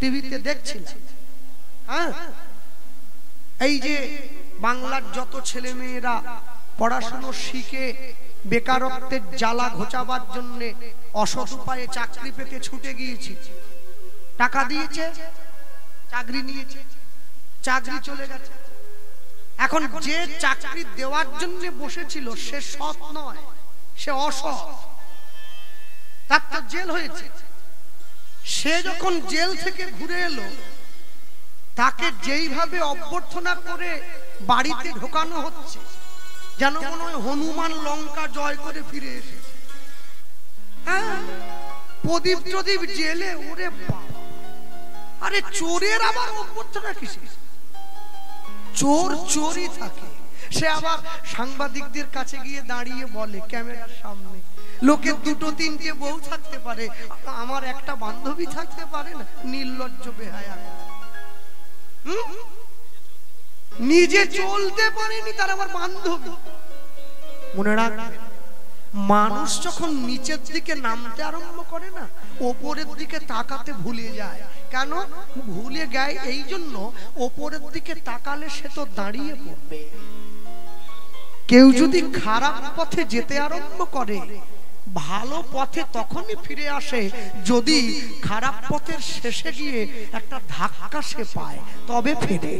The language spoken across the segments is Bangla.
টিভিতে দেখছিলাম। হ্যাঁ, এই যে বাংলার যত ছেলে মেয়েরা পড়াশোনা শিখে বেকারত্বের জ্বালা ঘোচাবার জন্য অসৎ উপায়ে চাকরি পেতে ছুটে গিয়েছে, টাকা দিয়েছে, চাকরি নিয়েছে, চাকরি চলে গেছে। এখন যে চাকরি দেওয়ার জন্য বসেছিল সে সৎ নয়, সে অসৎ, তার তো জেল হয়েছে। সে যখন জেল থেকে ঘুরে এলো, তাকে যেইভাবে অভ্যর্থনা করে বাড়িতে ঢোকানো হচ্ছে যেন মনে হয় হনুমান লঙ্কা জয় করে ফিরে এসেছে। হ্যাঁ, প্রদীপ প্রদীপ জেলে, ওরে বাবা! আরে চোরের আবার অভ্যর্থনা কিসের? চোর চোরই থাকে। সে আবার সাংবাদিকদের কাছে গিয়ে দাঁড়িয়ে বলে ক্যামেরার সামনে, লোকের দুটো তিনটে বউ থাকতে পারে, আমার একটা বান্ধবী থাকতে পারে না? নির্লজ্জ বেহায়া। নিজে চলতে পারেনি, তার আবার বান্ধবী। মনে রাখবেন, মানুষ যখন নিচের দিকে নামতে আরম্ভ করে না, ওপরের দিকে তাকাতে ভুলে যায়। কেন ভুলে যায়? এই জন্য, ওপরের দিকে তাকালে সে তো দাঁড়িয়ে পড়বে। কেউ যদি খারাপ পথে যেতে আরম্ভ করে, ভালো পথে তখনই ফিরে আসে যদি খারাপ পথের শেষে গিয়ে একটা ধাক্কা সে পায়, তবে ফিরে,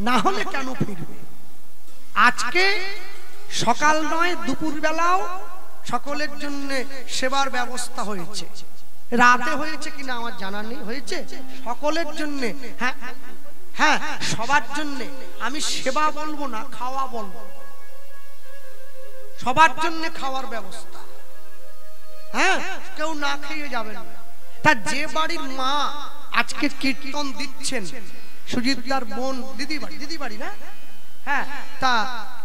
না হলে কেন ফিরবে? আজকে সকাল নয়, দুপুর বেলাও সকলের জন্য সেবার ব্যবস্থা হয়েছে। রাতে হয়েছে কিনা আমার জানা নেই, হয়েছে সকলের জন্য। হ্যাঁ হ্যাঁ, সবার জন্য। আমি সেবা বলবো না, খাওয়া বলবো। সবার জন্য খাওয়ার ব্যবস্থা। হ্যাঁ, কেউ না খেয়ে যাবেন না। তা যে বাড়ির মা আজকে কীর্তন দিচ্ছেন, সুজিতদার বোন, দিদি বাড়ি না? হ্যাঁ, তা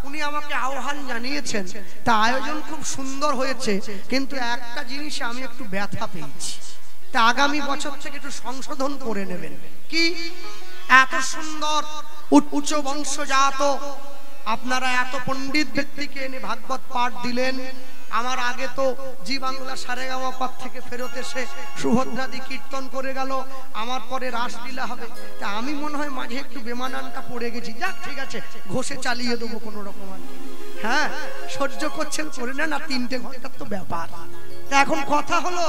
উনি আমাকে আহ্বান জানিয়েছেন। তা আয়োজন খুব সুন্দর হয়েছে, কিন্তু একটা জিনিসে আমি একটু ব্যথা পেয়েছি। তা আগামী বছর থেকে একটু সংশোধন করে নেবেন। কি? এত সুন্দর উচ্চ বংশজাত আপনারা এত পণ্ডিত ব্যক্তিকে এনে ভাগবত পাঠ দিলেন। আমার আগে তো জি বাংলা সারেগামাপাত থেকে ফেরত এসে সুভদ্রাদি কীর্তন করে গেল, আমার পরে রাসলীলা হবে। তা আমি মনে হয় মাঝে একটু বেমানানটা পড়ে গেছি। যাক, ঠিক আছে, ঘষে চালিয়ে দেবো কোনো রকম। হ্যাঁ, সহ্য করছেন করে নেন, আর 3 ঘন্টার তো ব্যাপার। তা এখন কথা হলো,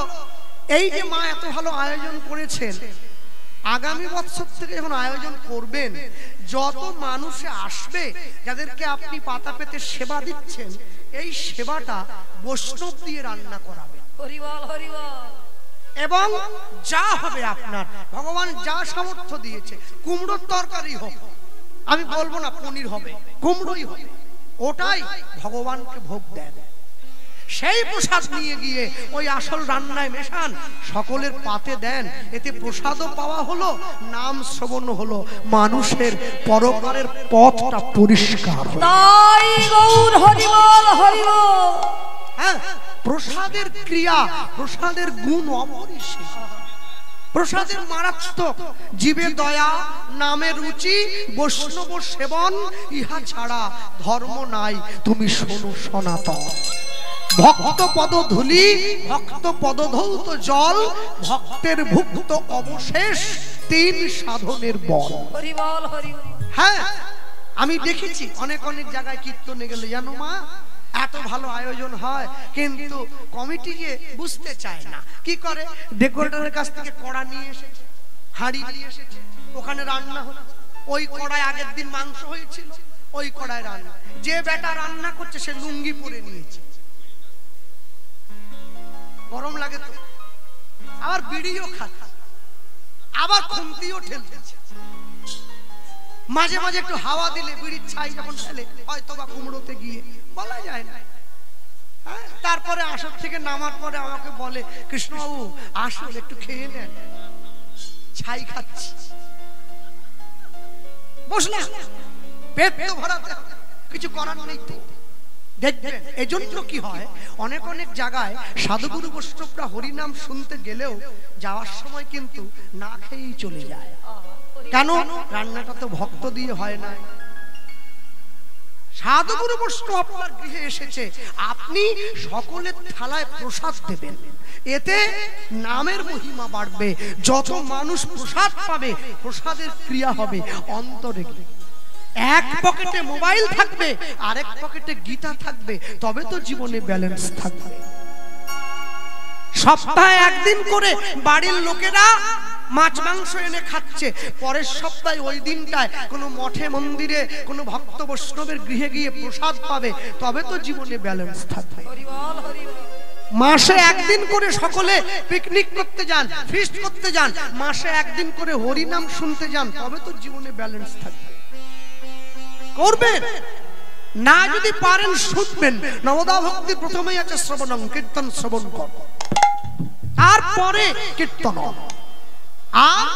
এই যে মা এত ভালো আয়োজন করেছেন, আগামী বছর থেকে যখন আয়োজন করবেন, যত মানুষে আসবে, যাদেরকে আপনি পাতা পেতে সেবা দিচ্ছেন, এই সেবাটা বৈষ্ণব দিয়ে রান্না করাবেন। হরিবল হরিবল। এবং যা হবে আপনার, ভগবান যা সামর্থ্য দিয়েছে, কুমড়োর তরকারি হোক, আমি বলবো না পনির হবে, কুমড়োই হবে, ওটাই ভগবানকে ভোগ দেন। সেই প্রসাদ নিয়ে গিয়ে ওই আসল রান্নায় মেশান, সকলের পাতে দেন। এতে প্রসাদও পাওয়া হলো, নাম শ্রবণ হলো, মানুষের পরকারের পথটা পরিষ্কার হলো। তাই গৌর হরিবল হরিবল। হ্যাঁ, প্রসাদের ক্রিয়া, প্রসাদের গুণ অপরিসীম। প্রসাদের মারাত্মক। জীবে দয়া, নামে রুচি, বৈষ্ণব সেবন, ইহা ছাড়া ধর্ম নাই, তুমি শোনো সনাতন। ভক্ত পদ ধুলি, ভক্ত পদ ধৌত জল, ভক্তের ভুক্ত অবশেষ, 3 সাধনের বল। হ্যাঁ, আমি দেখেছি অনেক জায়গায় কীর্তনে গেলে, জানো মা, এত ভালো আয়োজন হয়, কিন্তু কমিটি যে বুঝতে চায় না। কি করে? ডেকোরেটরের কাছ থেকে কড়া নিয়ে এসেছে, হাঁড়ি নিয়ে এসেছে, ওখানে রান্না হলো। ওই কড়ায় আগের দিন মাংস হয়েছিল, ওই কড়ায় রান্না। যে বেটা রান্না করছে সে লুঙ্গি পরে নিয়েছে, গরম লাগে তো, আবার বিড়িও খাচ্ছে, আবার খুন্তিও ঠেলতেছে। মাঝে মাঝে একটু হাওয়া দিলে বিড়ির ছাই যখন ফেলে, হয়তো বা কুমড়োতে গিয়ে, বলা যায় না। তারপরে আসর থেকে নামার পরে আমাকে বলে, কৃষ্ণবাবু আসল একটু খেয়ে নেন, ছাই খাচ্ছি। বসলাম, পেট তো ভরাতে হবে, কিছু করার নেই তো। দেখবেন এজন্য কি হয়, অনেক জায়গায় সাধুগুরু বৈষ্ণবরা হরিনাম শুনতে গেলেও যাওয়ার সময় কিন্তু না খেয়েই চলে যায়। কেন? রান্নাটা তো ভক্ত দিয়ে হয় না, সাধুগুরু বৈষ্ণব আপনার গৃহে এসেছে, আপনি সকলের থালায় প্রসাদ দেবেন, এতে নামের মহিমা বাড়বে। যত মানুষ প্রসাদ পাবে প্রসাদের ক্রিয়া হবে অন্তরে। এক পকেটে মোবাইল থাকবে, আরেক পকেটে গীতা থাকবে, তবে তো জীবনে ব্যালেন্স থাকবে। সপ্তাহে একদিন করে বাড়ির লোকেরা মাছ মাংস এনে খাচ্ছে, পরের সপ্তাহে ওই দিনটায় কোনো মঠে মন্দিরে কোনো ভক্ত বৈষ্ণবের গৃহে গিয়ে প্রসাদ পাবে, তবে তো জীবনে ব্যালেন্স থাকবে। মাসে একদিন করে সকলে পিকনিক করতে যান, ফিস্ট করতে যান, মাসে একদিন করে হরিনাম শুনতে যান, তবে তো জীবনে ব্যালেন্স থাকবে। করবেন না, যদি পারেন শুনবেন। নবদা ভক্তি প্রথমেই আছে শ্রবণং, কীর্তন শ্রবণ কর, তারপরে কীর্তন। আর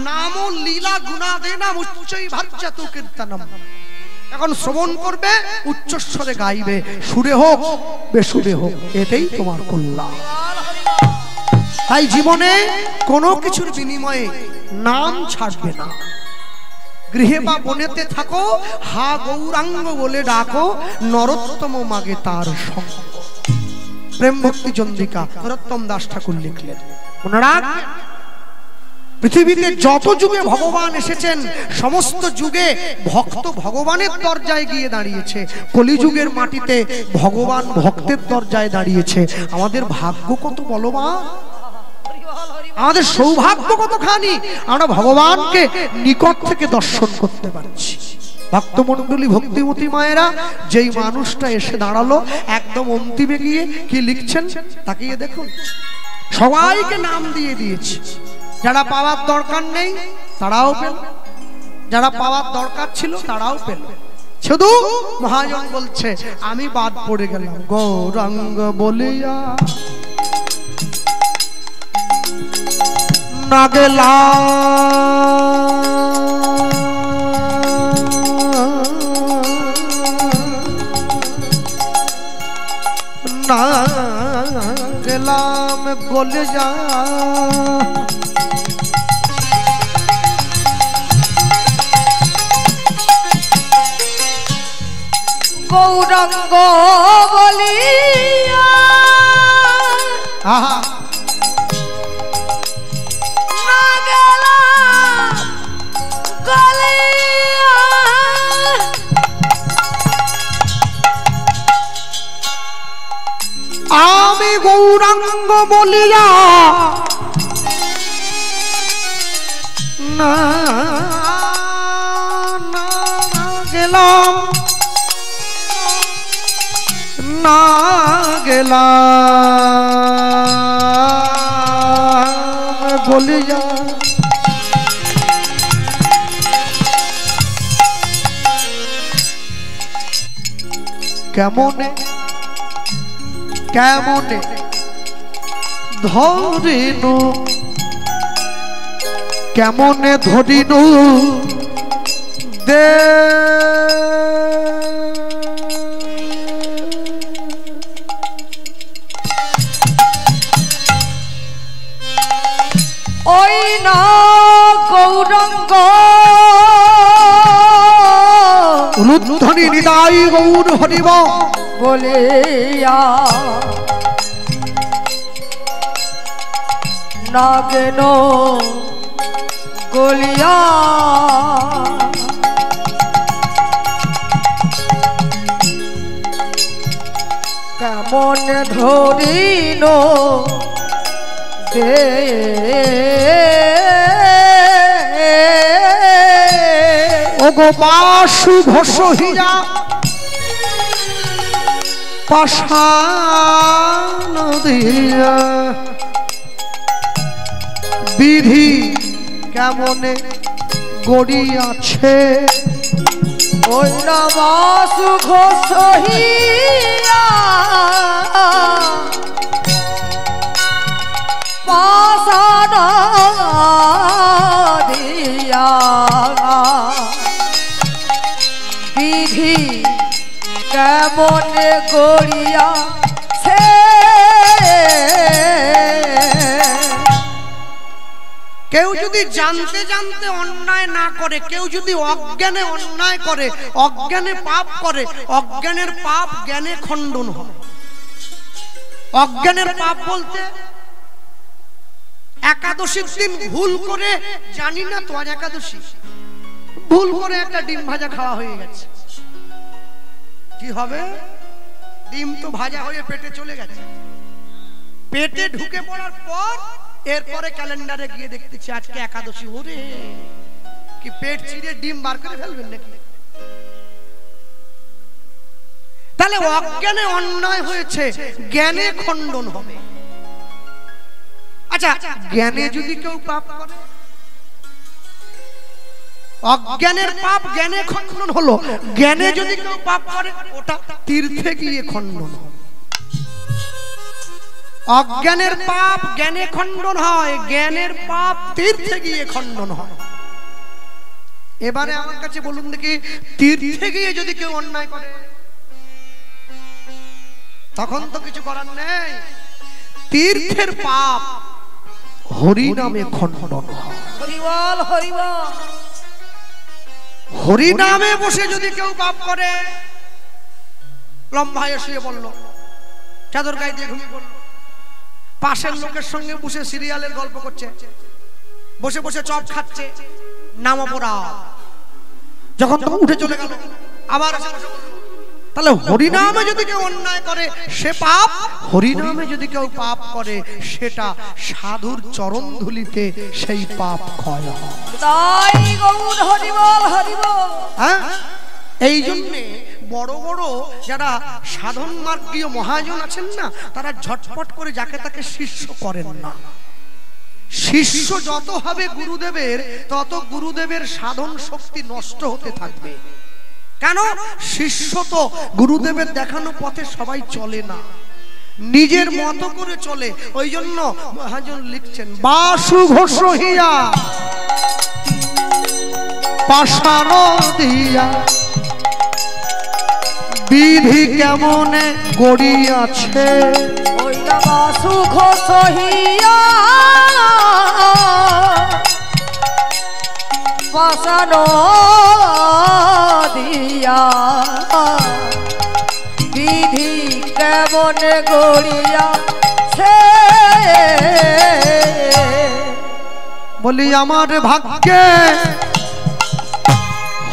নাম লীলা গুণাদেনাম উচ্চৈ ভাজ্যাত কীর্তনম। এখন শ্রবণ করবে, উচ্চস্বরে গাইবে, সুরে হোক বেসুরে হোক, এটাই তোমার কল্যাণ। তাই জীবনে কোনো কিছুর বিনিময়ে নাম ছাড়বে না। গৃহে বা বনেতে থাকো, হা গৌরাঙ্গ বলে ডাকো, নরোত্তম মাগে তার সঙ্গ। প্রেম ভক্তি চন্দ্রিকা নরোত্তম দাস ঠাকুর লিখলেন। মনে রাখ, পৃথিবীতে যত যুগে ভগবান এসেছেন, সমস্ত যুগে ভক্ত ভগবানের দরজায় গিয়ে দাঁড়িয়েছে। কলিযুগের মাটিতে ভগবান ভক্তের দরজায় দাঁড়িয়েছে। আমাদের ভাগ্য কত বলবান, আমাদের সৌভাগ্য কতখানি, আমরা ভগবানকে নিকট থেকে দর্শন করতে পারছি। ভক্তমণ্ডলী ভক্তিমতী মায়েরা, যেই মানুষটা এসে দাঁড়ালো একদম অন্তিমে গিয়ে কি লিখছেন তাকিয়ে দেখুন। সবাইকে নাম দিয়ে দিয়েছে, যারা পাওয়ার দরকার নেই তারাও পেল, যারা পাওয়ার দরকার ছিল তারাও পেল। শুধু মহাজন বলছে আমি বাদ পড়ে গেলাম। গৌরাঙ্গ বলিয়া না গেলাম, না গেলাম বলে যা, গৌরাঙ্গ বলিয়া না গেলাম গলিয়া, আমি গৌরাঙ্গ বলিয়া না গেলাম, না গেলাম বলিয়া। কেমনে কেমনে ধরিনু, কেমনে ধরিনু দে, ওই না গৌরাঙ্গ রুদ্ধনি নিদাই গৌর হরিব বলিয়া না গেল গলিয়া, কেমন ধরিল দে, ও গো বাসু ঘোষ হইয়া পাষাণ দিয়া, বিধি কেমনে গড়িয়াছে, ওই না বাসু ঘোষ হইয়া পাষাণ দিয়া, বিধি কেমন গড়িয়া সে, কেউ যদি জানতে জানতে অন্যায় না করে, কেউ যদি অজ্ঞানে অন্যায় করে, অজ্ঞানে পাপ করে, অজ্ঞানের পাপ জ্ঞানে খণ্ডন হয়। অজ্ঞানের পাপ বলতে একাদশীর দিন ভুল করে, জানি না তো আজ একাদশী, ভুল করে একটা ডিম ভাজা খাওয়া হয়ে গেছে, কি হবে? ডিম তো ভাজা হয়ে পেটে চলে গেছে, পেটে ঢুকে পড়ার পর এরপরে ক্যালেন্ডারে গিয়ে দেখতেছি আজকে একাদশী। ওরে কি পেট চিরে ডিম বার করে ফেলবেন নাকি? তাহলে অজ্ঞানে অন্যায় হয়েছে, জ্ঞানে খণ্ডন হবে। আচ্ছা, জ্ঞানে যদি কেউ পাপ করে, অজ্ঞানের পাপ জ্ঞানে খণ্ডন হলো, জ্ঞানে যদি কেউ পাপ করে ওটা তীর্থে গিয়ে খণ্ডন হবে। অজ্ঞানের পাপ জ্ঞানে খণ্ডন হয়, জ্ঞানের পাপ তীর্থে গিয়ে খণ্ডন হয়। এবারে আমার কাছে বলুন দেখি, তীর্থে গিয়ে যদি কেউ অন্যায় করে তখন তো কিছু করার নেই, তীর্থের পাপ হরি নামে খণ্ডন হয়। হরিবল হরিবল। হরি নামে বসে যদি কেউ পাপ করে, লম্বা হয়ে শুয়ে পড়লো, চাদর গায়ে দিয়ে ঘুমিয়ে পড়লো, পাশের লোকের সঙ্গে বসে সিরিয়ালের গল্প করছে, বসে বসে চপ খাচ্ছে, নামপড়া, যখন তখন উঠে চলে গেল, আবার তাহলে হরিনামে যদি কেউ অন্যায় করে সে পাপ, হরিনামে যদি কেউ পাপ করে সেটা সাধুর চরণ ধুলিতে সেই পাপ ক্ষয় হয়। তাই গৌর হরিবল হরিবল। হ্যাঁ, এই জন্যে বড় বড় যারা সাধন মার্গীয় মহাজন আছেন না, তারা ঝটপট করে যাকে তাকে শিষ্য করেন না। শিষ্য যত হবে গুরুদেবের, তত গুরুদেবের সাধন শক্তি নষ্ট হতে থাকবে। কেন? শিষ্য তো গুরুদেবের দেখানো পথে সবাই চলে না, নিজের মতো করে চলে। ওই জন্য মহাজন লিখছেন, বাসু ঘোষ হিয়া পাষাণ দিয়া বিধি কেমনে গড়িয়াছে, ওই না বাসু ঘোষ হিয়া পাষাণ দিয়া বিধি কেমনে গড়িয়াছে। বলি আমার ভাগ্যে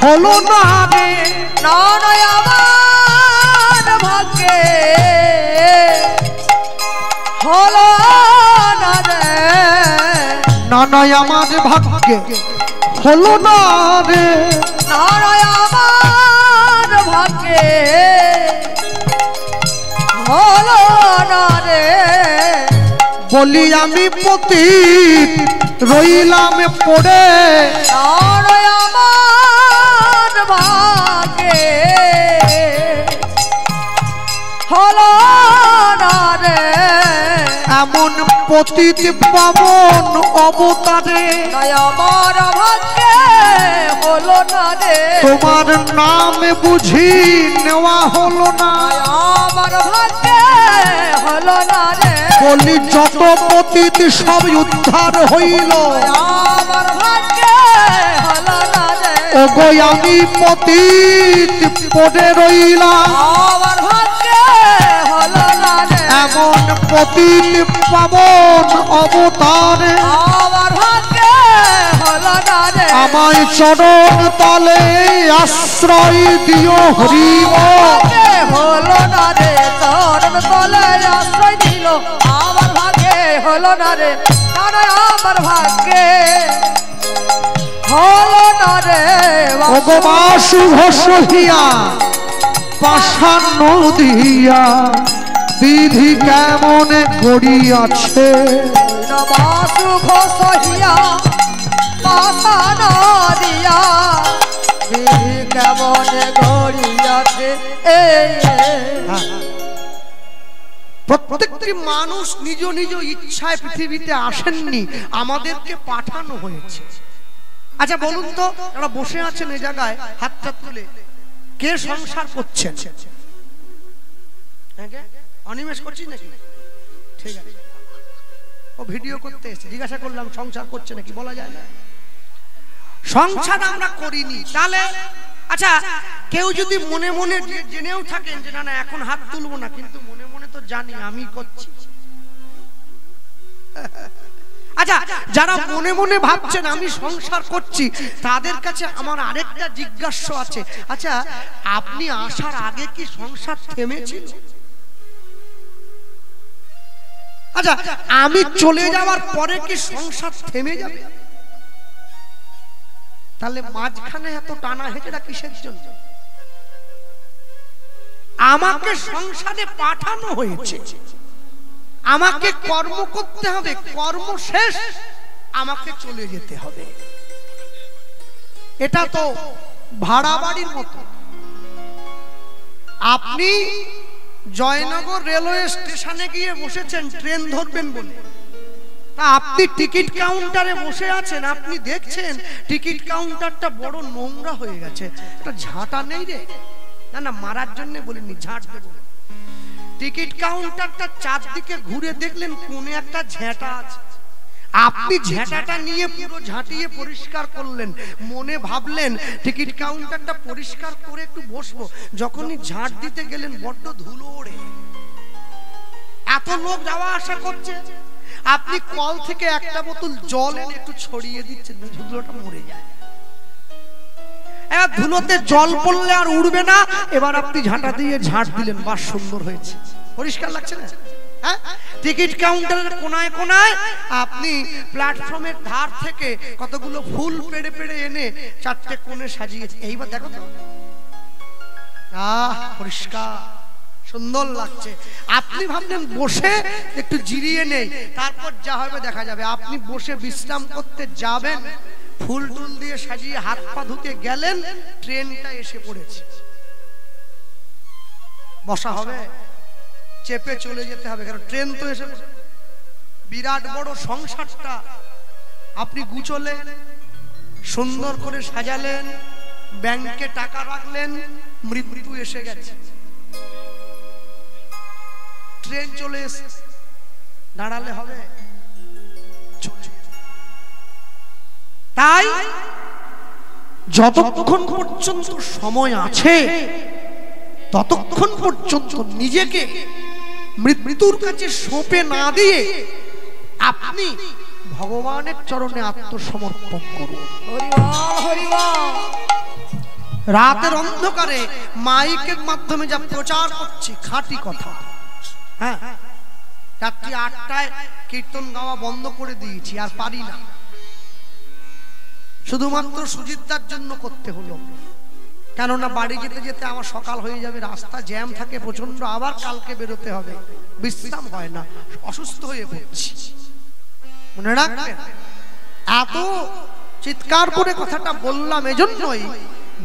হলো না রে, না নয় আমার ভাগ্যে হলো না রে, না নয় আমার ভাগ্যে হলো না রে, না নয় আমার ভাগ্যে হলো না রে। বলি আমি পতিত রইলাম পড়ে, না নয় আমার ভাগ্যে হলো না রে। এমন পতিত পাবন অবতারে, নয় আমার ভাগ্যে হলো না রে। তোমার নামে বুঝি নেওয়া হলো না, আমার ভাগ্যে হলো না রে। বলি যত পতিত সব উদ্ধার হইল, আমার ভাগ্যে হলো না রে। ওগো আমি পতিত পড়ে রইলাম, আমার ভাগ্যে হলো না রে। এমন পতিত পাবন অবতারে, আমার ভাগ্যে হলো না রে। আমায় চরণ তলে আশ্রয় দিও হরি ভাগ্যে হলো না রে, চরণ তলে আশ্রয় দিল। আমার ভাগ্যে হলো না রে, কারণ আমার ভাগ্যে হলো না রে। ওগো বাসু ঘোষ হিয়া পাষাণ দিয়া বিধি কেমনে গড়িয়াছে, বাসু ঘোষ হিয়া পাষাণ দিয়া বিধি কেমনে গড়িয়াছে। প্রত্যেকটি মানুষ নিজ নিজ ইচ্ছায় পৃথিবীতে আসেননি, আমাদেরকে পাঠানো হয়েছে। আচ্ছা বলুন তো, যারা বসে আছেন এই জায়গায় হাতটা তুলে, কে সংসার করছেন? অনিমেষ করছিস নাকি? ঠিক আছে, ও ভিডিও করতে এসেছে, জিজ্ঞাসা করলাম সংসার করছে নাকি, বলা যায় না। সংসার আমরা করিনি, তাহলে আচ্ছা কেউ যদি মনে মনে জেনেও থাকেন যে না না এখন হাত তুলবো না, কিন্তু মনে মনে তো জানি আমি করছি। আচ্ছা যারা মনে মনে ভাবছেন আমি সংসার করছি, তাদের কাছে আমার আরেকটা জিজ্ঞাসা আছে, আচ্ছা আপনি আসার আগে কি সংসার থেমেছিল? আচ্ছা আমি চলে যাওয়ার পরে কি সংসার থেমে যাবে? তাহলে মাঝখানে এত টানা হেঁচড়া কিসের জন্য? আমাকে সংসারে পাঠানো হয়েছে, আমাকে কর্ম করতে হবে, কর্ম শেষ আমাকে চলে যেতে হবে। এটা তো ভাড়া বাড়ির মতো। আপনি জয়নগর রেলওয়ে স্টেশনে গিয়ে বসেছেন ট্রেন ধরবেন বলে, তা আপনি টিকিট কাউন্টারে বসে আছেন, আপনি দেখছেন টিকিট কাউন্টারটা বড় নোংরা হয়ে গেছে, একটা ঝাঁটা নেই রে, না না মারার জন্য বলিনি, ঝাঁট দেব। টিকিট কাউন্টারটা চারদিকে ঘুরে দেখলেন কোণে একটা ঝেঁটা আছে, আপনি ঝেঁটাটা নিয়ে পুরো ঝাঁটিয়ে পরিষ্কার করলেন, মনে ভাবলেন টিকিট কাউন্টারটা পরিষ্কার করে একটু বসবো, যখনই ঝাঁট দিতে গেলেন বড্ড ধুলো ওড়ে, এত লোক যাওয়া আসা করছে, আপনি কল থেকে একটা বোতল জল এনে একটু ছড়িয়ে দিচ্ছেন, ধুলোটা মরে যায়। এবার ধুলোতে জল পড়লে আর উড়বে না, এবার আপনি ঝাঁটা দিয়ে ঝাঁট দিলেন, বাস সুন্দর হয়েছে, পরিষ্কার লাগছে না? হ্যাঁ, টিকিট কাউন্টারের কোনায় কোনায় আপনি প্ল্যাটফর্মের ধার থেকে কতগুলো ফুল পেড়ে পেড়ে এনে চারটে কোণে সাজিয়েছে, এইবার দেখো তো পরিষ্কার সুন্দর লাগছে। আপনি ভাবলেন বসে একটু জিরিয়ে নেই, তারপর যা হবে দেখা যাবে। আপনি বসে বিশ্রাম করতে যাবেন, ফুল টুল দিয়ে সাজিয়ে হাত পা ধুতে গেলেন, ট্রেনটা এসে পড়েছে, বসা হবে, চেপে চলে যেতে হবে, কারণ ট্রেন তো এসে। বিরাট বড় সংসারটা আপনি গুছলেন, সুন্দর করে সাজালেন, ব্যাংকে টাকা রাখলেন, মৃত্যু এসে গেছে, ট্রেন চলে এসে দাঁড়ালে হবে? তাই যতক্ষণ পর্যন্ত সময় আছে ততক্ষণ পর্যন্ত নিজেকে মৃত্যুর কাছে সঁপে না দিয়ে আপনি ভগবানের চরণে আত্মসমর্পণ করুন। রাতের অন্ধকারে মাইকের মাধ্যমে যা প্রচার করছি খাঁটি কথা। হ্যাঁ, রাত্রি ৮টায় কীর্তন গাওয়া বন্ধ করে দিয়েছি, আর পারি না, শুধুমাত্র সুজিতদার জন্য করতে হলো, কেননা বাড়ি যেতে যেতে আমার সকাল হয়ে যাবে, রাস্তা জ্যাম থাকে প্রচন্ড, আবার কালকে বেরোতে হবে, বিশ্রাম হয় না, অসুস্থ হয়ে পড়ছি। মনে রাখবেন, এত চিৎকার করে কথাটা বললাম এজন্যই,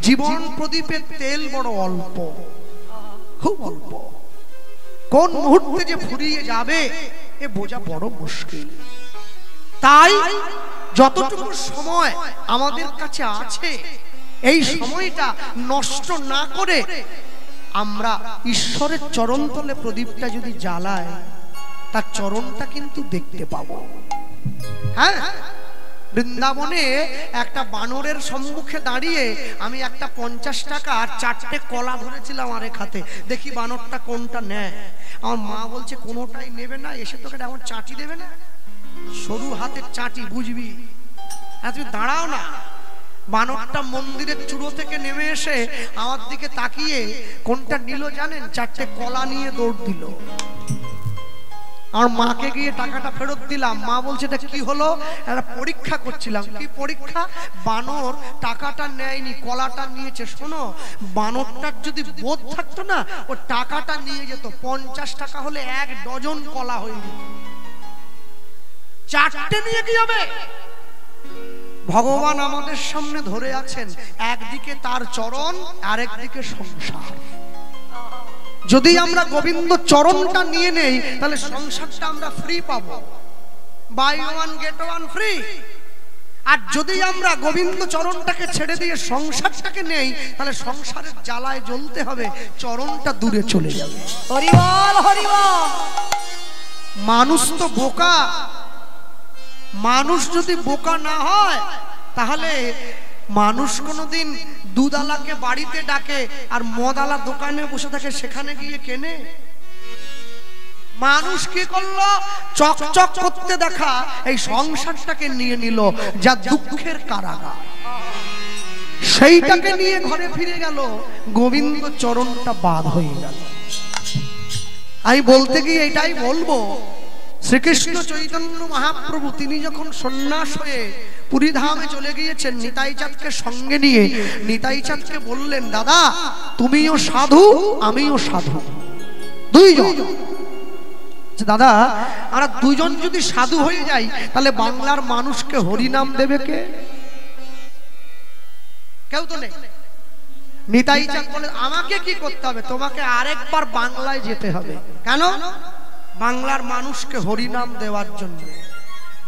জীবন প্রদীপের তেল বড় অল্প, খুব অল্প, কোন মুহূর্তে যে ফুরিয়ে যাবে এ বোঝা বড় মুশকিল। তাই যতটুকু সময় আমাদের কাছে আছে, এই সময়টা নষ্ট না করে আমরা ঈশ্বরের চরণতলে প্রদীপটা যদি জ্বালাই, তার চরণটা কিন্তু দেখতে পাবো। হ্যাঁ, বৃন্দাবনে একটা বানরের সম্মুখে দাঁড়িয়ে আমি একটা 50 টাকা আর 4টে কলা ধরেছিলাম আরেক হাতে, দেখি বানরটা কোনটা নেয়। আমার মা বলছে কোনোটাই নেবে না, এসে তোকে এমন চাটি দেবে না, সরু হাতের চাটি, বুঝবি, তুমি দাঁড়াও না। বানরটা মন্দিরের চূড়ো থেকে নেমে এসে আমার দিকে তাকিয়ে কোনটা নিল জানেন? 4টে কলা নিয়ে দৌড় দিল। আর মাকে গিয়ে টাকাটা ফেরত দিলাম। মা বলছে এটা কি হলো? একটা পরীক্ষা করছিলাম। কি পরীক্ষা? বানর টাকাটা নেয়নি, কলাটা নিয়েছে। শোনো, বানরটার যদি বোধ থাকতো না, ও টাকাটা নিয়ে যেত। 50 টাকা হলে 1 ডজন কলা হয়ে যেত। 4টে নিয়ে কি হবে? ভগবান আমাদের সামনে ধরে আছেন, একদিকে তার চরণ, আরেকদিকে সংসার। যদি আমরা গোবিন্দ চরণটা নিয়ে নেই, তাহলে সংসারটা আমরা ফ্রি পাবো, buy one get one free. আর যদি আমরা গোবিন্দ চরণটাকে ছেড়ে দিয়ে সংসারটাকে নেই, তাহলে সংসারের জ্বালায় জ্বলতে হবে, চরণটা দূরে চলে যাবে। হরি বল, হরি বল। মানুষ তো বোকা, মানুষ যদি বোকা না হয় তাহলে মানুষ কোনোদিন দুধওয়ালাকে বাড়িতে ডাকে আর মদওয়ালা দোকানে বসে থাকে সেখানে গিয়ে কেনে? মানুষ কি করলো? চকচক করতে দেখা এই সংসারটাকে নিয়ে নিল, যা দুঃখের কারাগার। সেইটাকে নিয়ে ঘরে ফিরে গেল, গোবিন্দ চরণটা বাদ হয়ে গেল। আমি বলতে গিয়ে এটাই বলবো, শ্রীকৃষ্ণ চৈতন্য মহাপ্রভু তিনি যখন সন্ন্যাস হয়ে পুরী ধামে চলে গিয়েছেন, নিতাই চাঁদকে সঙ্গে নিয়ে নিতাই চাঁদকে বললেন, দাদা তুমিও সাধু আমিও সাধু, দুইজন। দাদা আমরা দুজন যদি সাধু হয়ে যাই তাহলে বাংলার মানুষকে হরিনাম দেবে কে? কেউ তো নেই। নিতাই চাঁদ বলে, আমাকে কি করতে হবে? তোমাকে আরেকবার বাংলায় যেতে হবে। কেন? বাংলার মানুষকে হরিনাম দেওয়ার জন্য।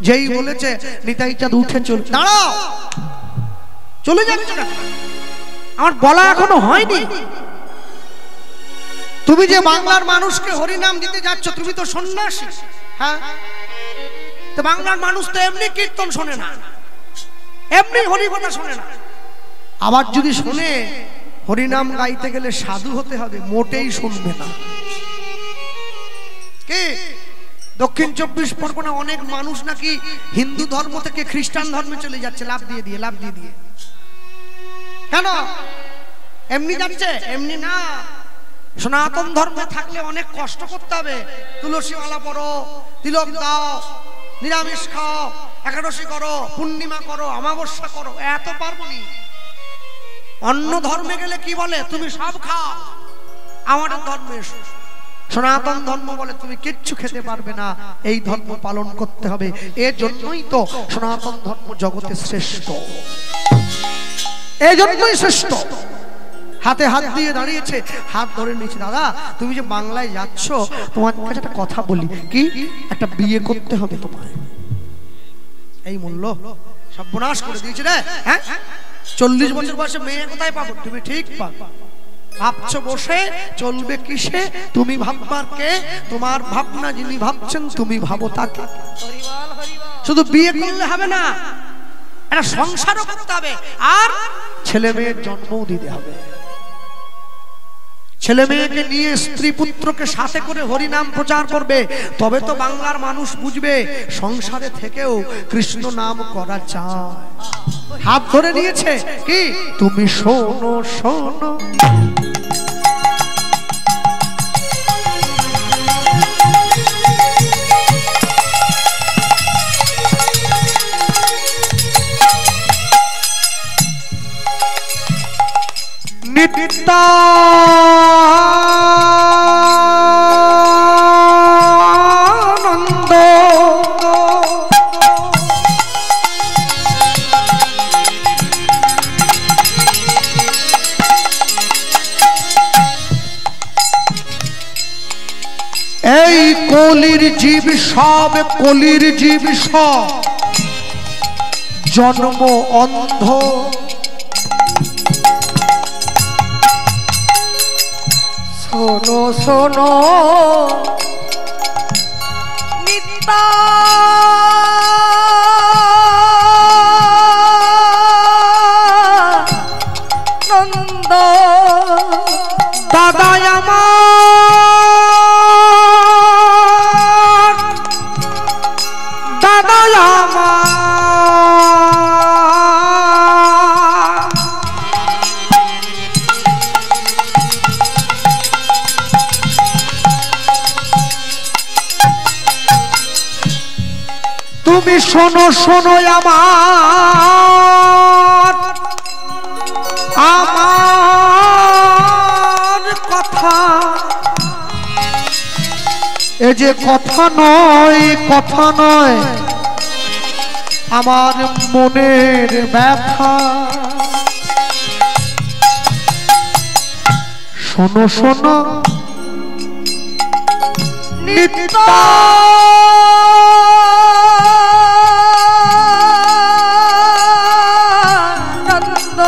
যেই বলেছে নিতাই চাঁদ উঠে চলে, দাঁড়াও, চলে যাচ্ছে না, আমার বলা এখনো হয়নি। তুমি যে বাংলার মানুষকে হরিনাম দিতে যাচ্ছ, তুমি তো সন্ন্যাসী। হ্যাঁ, তো বাংলার মানুষ তো এমনি কীর্তন শোনে না, এমনি হরিকথা শোনে না। আবার যদি শোনে হরিনাম গাইতে গেলে সাধু হতে হবে, মোটেই শুনবে না। কে? দক্ষিণ 24 পরগনা অনেক মানুষ নাকি হিন্দু ধর্ম থেকে খ্রিস্টান ধর্মে চলে যাচ্ছে, লাভ দিয়ে দিয়ে, লাভ দিয়ে দিয়ে। কেন? এমনি যাচ্ছে? এমনি না, সনাতন ধর্মে থাকলে অনেক কষ্ট করতে হবে। তুলসী মালা পড়ো, তিলক দাও, নিরামিষ খাও, একাদশী করো, পূর্ণিমা করো, অমাবস্যা করো, এত পার্বণী। অন্য ধর্মে গেলে কি বলে? তুমি সব খাও, আমাদের ধর্মে সনাতন ধর্ম বলে তুমি কিচ্ছু খেতে পারবে না, এই ধর্ম পালন করতে হবে। এর জন্যই তো সনাতন ধর্ম জগতে শ্রেষ্ঠ, এই জন্যই শ্রেষ্ঠ। হাতে হাত দিয়ে দাঁড়িয়েছে, হাত ধরে নিয়েছে, দাদা তুমি যে বাংলায় যাচ্ছ, তোমার কাছে একটা কথা বলি, কি? একটা বিয়ে করতে হবে তোমায়। এই মূল্য সর্বনাশ করে দিয়েছে রে। হ্যাঁ, 40 বছর বয়সে মেয়ে কোথায় পাবো? তুমি ঠিক পাবো। ভাবছো বসে চলবে কিসে? তুমি ভাববার কে? তোমার ভাবনা যিনি ভাবছেন তুমি ভাবো তাকে। শুধু বিয়ে করলে হবে না, একটা সংসারও করতে হবে, আর ছেলে মেয়ের জন্মও দিতে হবে। ছেলে মেয়েকে নিয়ে স্ত্রী পুত্রকে সাথে করে হরিনাম প্রচার করবে, তবে তো বাংলার মানুষ বুঝবে সংসারে থেকেও কৃষ্ণ নাম করা যায়। হাত ধরে নিয়েছে, কি? তুমি শোনো শোনো, নিত্যানন্দ এই কলির জীব সব, কলির জীব সব জন্ম অন্ধ। শোনো শোনো নিত্যানন্দ, দাদা আমার, দাদা আমার, তুমি শোনো শোনো আমার, আমার কথা। এ যে কথা নয়, কথা নয়, আমার মনের ব্যথা। শোনো শোনো নিত্যানন্দ,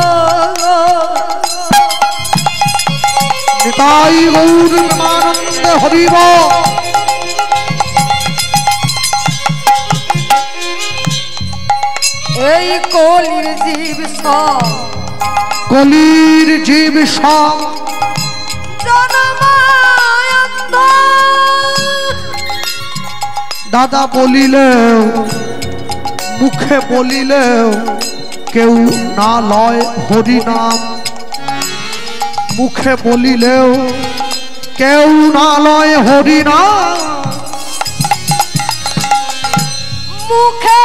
নিতাই গৌর প্রেমানন্দ হরি বল। এই কলির জীব সব কলির জীব সব জনমায়ন্ত দাদা বলিলেও মুখে বলিলেও কেউ না লয় হরি নাম মুখে বলিলেও কেউ না লয় হরি নাম মুখে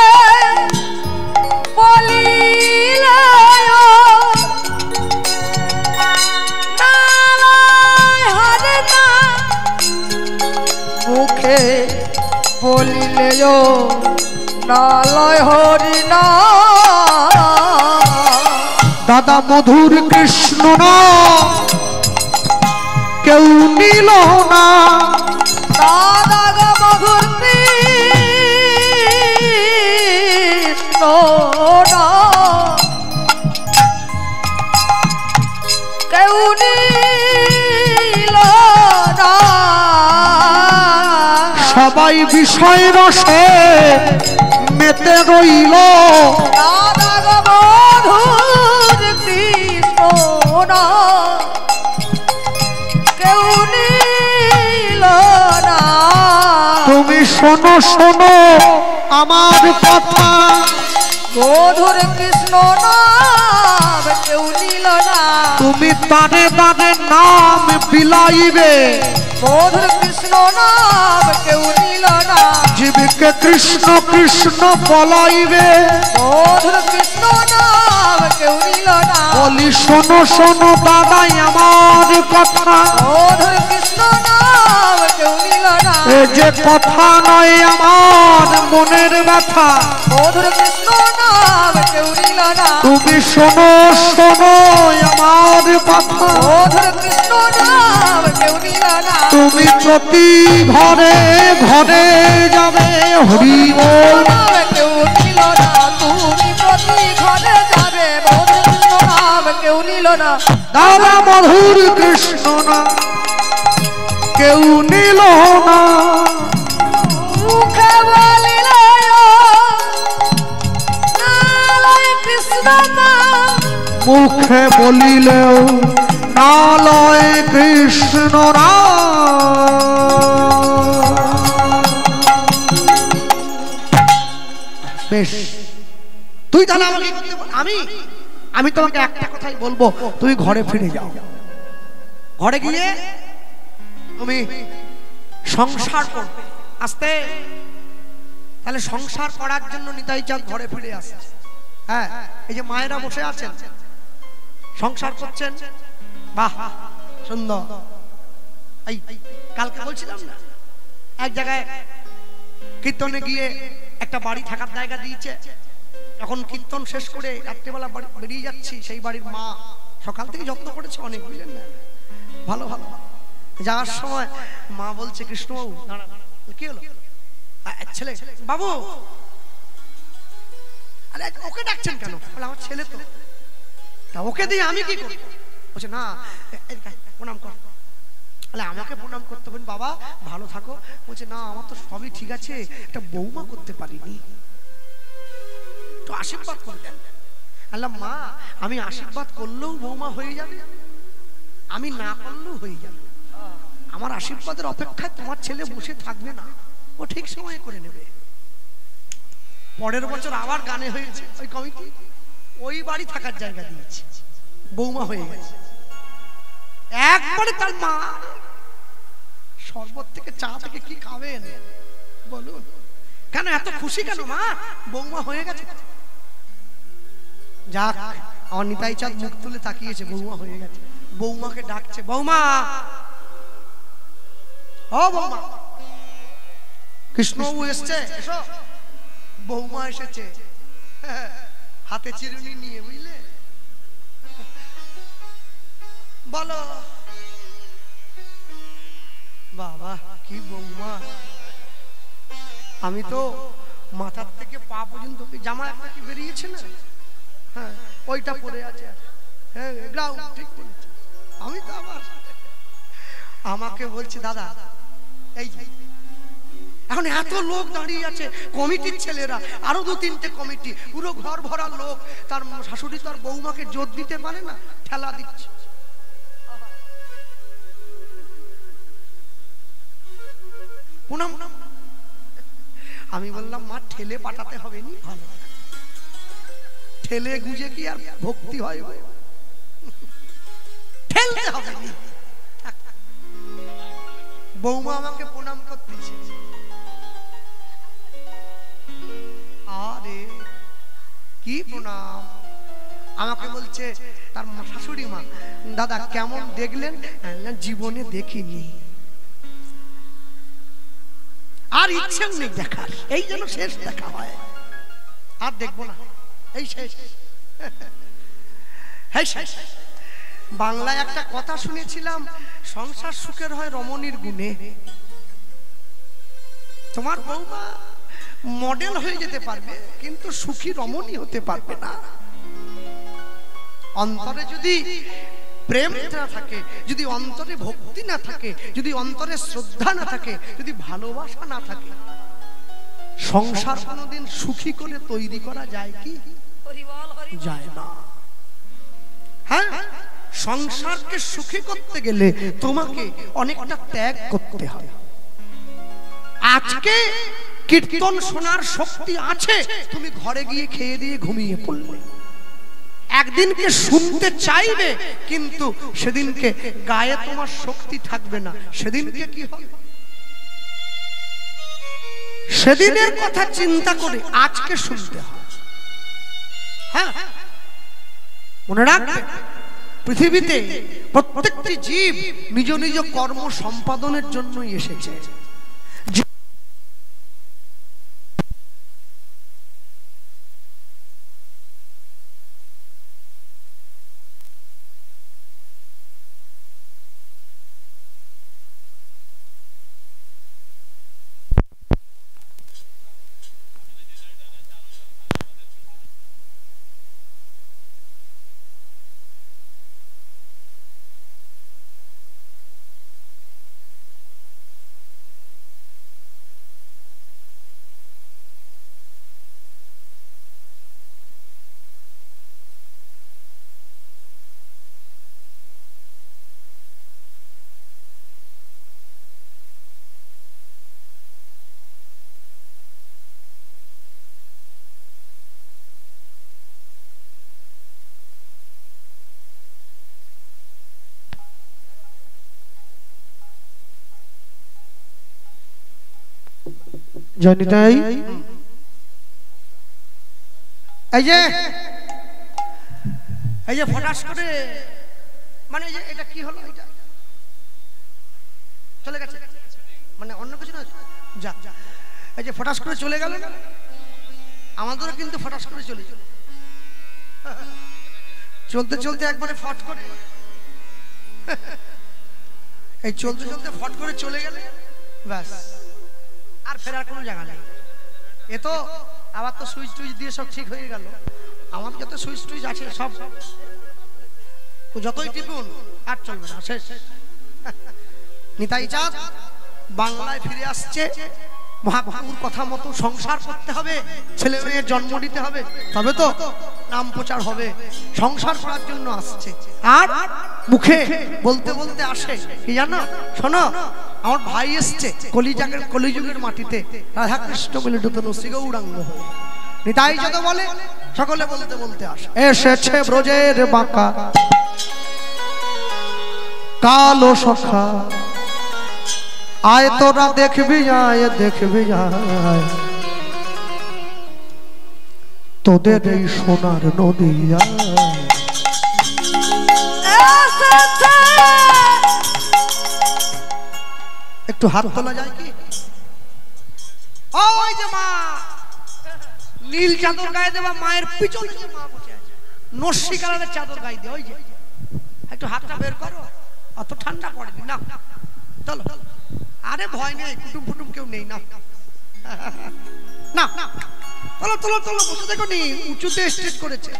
বলিলেও না লয় হরি নাম মুখে বলিলেও না লয় হরি নাম দাদা মধুর কৃষ্ণ নাম কেউ নিল না দাদা গো মধুর কৃষ্ণ নাম কেউ নিল না সবাই বিষয় রসে মেতে রইল দাদা গো মধুর কৃষ্ণ নাম কেউ নিল না তুমি শোনো শোনো আমার কথা মধুর কৃষ্ণ নাম কেউ নিল না তুমি তারে তারে নাম বিলাইবে মধুর কৃষ্ণ নাম কেউ নিল না জীবকে কৃষ্ণ কৃষ্ণ বলাইবে মধুর কৃষ্ণ নাম কেউ নিল না বলি শোনো শোনো দাদাই আমার কথা মধুর কৃষ্ণ নাম কেউ নিল না এ যে কথা নয় আমার মনের ব্যথা মধুর কৃষ্ণ নাম কেউ নিল না তুমি শোনো শোনো আমার কথা মধুর কৃষ্ণ নাম কেউ নিল না তুমি প্রতি ঘরে ঘরে যাবে হরি বল কেউ নিল না তুমি প্রতি ঘরে যাবে মধুর কৃষ্ণ নাম কেউ নিল না দাদা মধুর কৃষ্ণ না কেউ নিল না মুখে বলিলে নালয় কৃষ্ণ নাম মুখে বলিলেও না লয় কৃষ্ণ বেশ তুই তাহলে আমাকে আমি আমি তোমাকে একটা কথাই বলবো তুমি ঘরে ফিরে যাও ঘরে গিয়ে তুমি সংসার করবে আস্তে তাহলে সংসার করার জন্য নিতাই চাঁদ ঘরে ফিরে আসে হ্যাঁ এই যে মায়েরা বসে আছেন সংসার করছেন বাহ সুন্দর এই কালকে বলছিলাম না এক জায়গায় কীর্তনে গিয়ে একটা বাড়ি থাকার জায়গা দিয়েছে যখন কীর্তন শেষ করে রাত্রিবেলা বেরিয়ে যাচ্ছি সেই বাড়ির মা সকাল থেকে যত্ন করেছে অনেক বুঝলেন না ভালো ভালো যাওয়ার সময় মা বলছে কৃষ্ণবাবু কি হলো ছেলে বাবু আরে ওকে ডাকছেন কেন বলে আমার ছেলে তো তা ওকে দিয়ে আমি কি করব বলছে না প্রণাম কর বলে আমাকে প্রণাম করতে বলেন বাবা ভালো থাকো বলছে না আমার তো সবই ঠিক আছে একটা বৌমা করতে পারিনি তো আশীর্বাদ করে দেন আল্লাহ মা আমি আশীর্বাদ করলেও বৌমা হয়ে যাবে আমি না করলেও হয়ে যাবে আমার আশীর্বাদের অপেক্ষায় তোমার ছেলে বসে থাকবে না ও ঠিক সময় করে নেবে পরের বছর আবার গানে হয়েছে ওই কমিটি ওই বাড়ি থাকার জায়গা দিয়েছে বৌমা হয়ে গেছে একবারে তার মা শরবত থেকে চা থেকে কি খাবেন বলুন কেন এত খুশি কেন মা বৌমা হয়ে গেছে যাক আমার নিতাই চাঁদ মুখ তুলে তাকিয়েছে বৌমা হয়ে গেছে বৌমাকে ডাকছে বৌমা ও বৌমা কৃষ্ণবাবু এসছে এসো বৌমা এসেছে হাতে চিরুনি নিয়ে বুঝলে বলো বাবা কি বৌমা আমি তো মাথার থেকে পা পর্যন্ত জামা একটা কি বেরিয়েছে না হ্যাঁ ওইটা পরে আছে হ্যাঁ গ্রাউন্ড ঠিক বলেছে আমি তো আবার আমাকে বলছি দাদা এই এখন এত লোক দাঁড়িয়ে আছে, কমিটির ছেলেরা, আরো 2-3টে কমিটি, পুরো ঘর ভরা লোক। তার শাশুড়ি তার বৌমাকে জোর দিতে পারে না, ঠেলা দিচ্ছে। প্রণাম। আমি বললাম মা ঠেলে পাঠাতে হবে নি, ভালো ঠেলে গুজে কি আর ভক্তি হয়? ঠেলতে হবে নি। বৌমা আমাকে প্রণাম করতেছে। আরে কি প্রণাম? আমাকে বলছে তার শাশুড়ি মা, দাদা কেমন দেখলেন? জীবনে দেখিনি, আর ইচ্ছেও নেই দেখার, এই যেন শেষ দেখা হয়, আর দেখবো না, এই শেষ। বাংলায় একটা কথা শুনেছিলাম, সংসার সুখের হয় রমণীর গুণে। তোমার বৌমা মডেল হয়ে যেতে পারবে, কিন্তু সুখী রমণী হতে পারবে না। অন্তরে যদি প্রেম না থাকে, যদি অন্তরে ভক্তি না থাকে, যদি অন্তরে শ্রদ্ধা না থাকে, যদি ভালোবাসা না থাকে, সংসার কোনোদিন সুখী করে তৈরি করা যায় কি? যায় না। হ্যাঁ, সংসারকে সুখী করতে গেলে তোমাকে অনেকটা ত্যাগ করতে হবে। আজকে কীর্তন শোনার শক্তি আছে, তুমি ঘরে গিয়ে খেয়ে দিয়ে ঘুমিয়ে পড়লে। একদিনকে শুনতে চাইবে, কিন্তু সেদিনকে গায়ে তোমার শক্তি থাকবে না। সেদিনকে কি হবে? সেদিনের কথা চিন্তা করে আজকে শুনতে হবে। হ্যাঁ, মনে রাখবে, পৃথিবীতে প্রত্যেকটি জীব নিজ নিজ কর্ম সম্পাদনের জন্যই এসেছে। জানি তাই, এই যে ফটাস করে, মানে এটা কি হলো? এটা চলে গেছে, মানে অন্য কিছু না, যা এই যে ফটাস করে চলে গেল না, আমাদেরও কিন্তু ফটাস করে চলে গেল। চলতে চলতে একবারে ফট করে, এই চলতে চলতে ফট করে চলে গেলে ব্যাস, আর ফেরার কোনো জায়গা নেই। এ তো আবার তো সুইচ টুইচ দিয়ে সব ঠিক হয়ে গেল। আমাদের যত সুইচ টুইচ আছে সব যতই টিপুন আর চলবে না, শেষ। নিতাই চাঁদ বাংলায় ফিরে আসছে, মহাপ্রভুর কথা মতো সংসার করতে হবে, ছেলে মেয়ের জন্ম দিতে হবে, তবে তো নাম প্রচার হবে। সংসার করার জন্য আসছে, আর মুখে বলতে বলতে আসে কি জানো? শোনো, আমার ভাই এসছে কলিযুগের মাটিতে, রাধা কৃষ্ণ মিলিত শ্রী গৌরাঙ্গ হয়ে। নিতাই যত বলে সকলে বলতে বলতে আসে, এসেছে ব্রজের বাঁকা কালো সখা, আয় তোরা দেখবি, আয় দেখবি, আয় তোদের এই সোনার নদী। একটু হাত তোলা যায় কি? ওই যে মা নীল চাদর গায়ে দেওয়া, মায়ের পিছনে যে মা বসে আছে, নস্যি কালারের চাদর গায়ে দিয়ে, ওই যে একটু হাতটা বের করো, অত ঠান্ডা পড়েনি না, চলো। আরে ভয় নেই, কুটুম ফুটুম কেউ নেই, না না, চলো চলো চলো, বসে দেখো নি, উঁচুতে স্টেজ করেছে,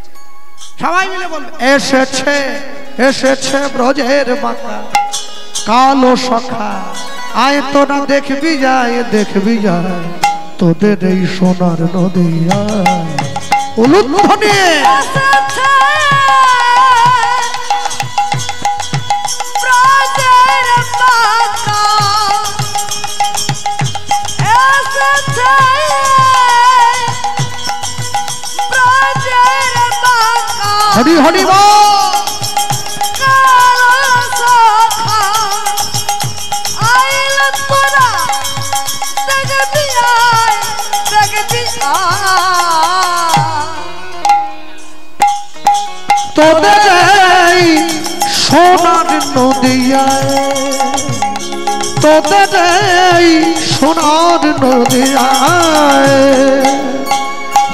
সবাই মিলে বলবে, এসেছে এসেছে ব্রজের বাঁকা কালো সখা, আয় তোরা দেখবি যায় তোদের এই সোনার নদী উলুধ্বনি হরি হরি তোদের এই সোনার নদিয়ায় তোদের এই সোনার নদিয়ায়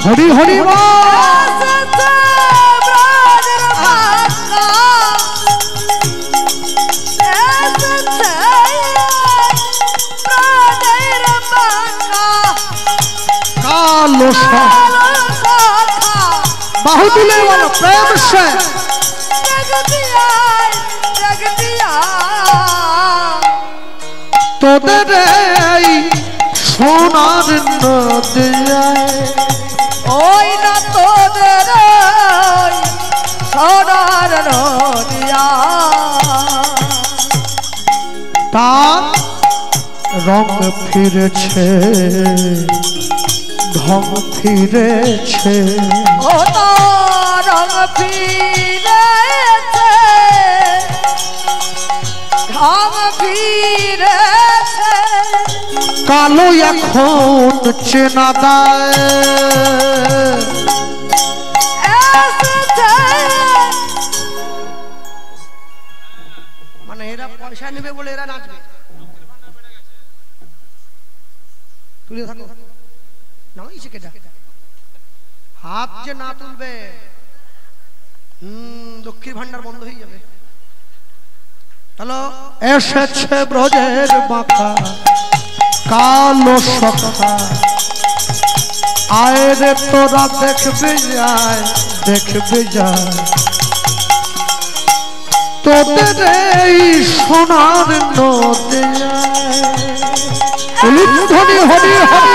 হরি হরি बाहु दिले वाला प्रेम से তোদের এই সোনার নদিয়ায় ওই না তোদের সোনার নদিয়া তার রং ফিরেছে ঢং ফিরেছে ও তার রং ফিরেছে ঢং ফিরেছে কালো এখন চেনা দায় মানে এরা পয়সা নেবে বলে এরা নাচবে তুলে থাকো নামাইছে কেটা হাত যে না তুলবে লক্ষ্মীর ভান্ডার বন্ধ হয়ে যাবে হ্যালো এসেছে ব্রজের বাঁকা কালো সখা আয় রে তোরা দেখবে যায় তোদের এই সোনার নদিয়ায় ধ্বনি হরি হরি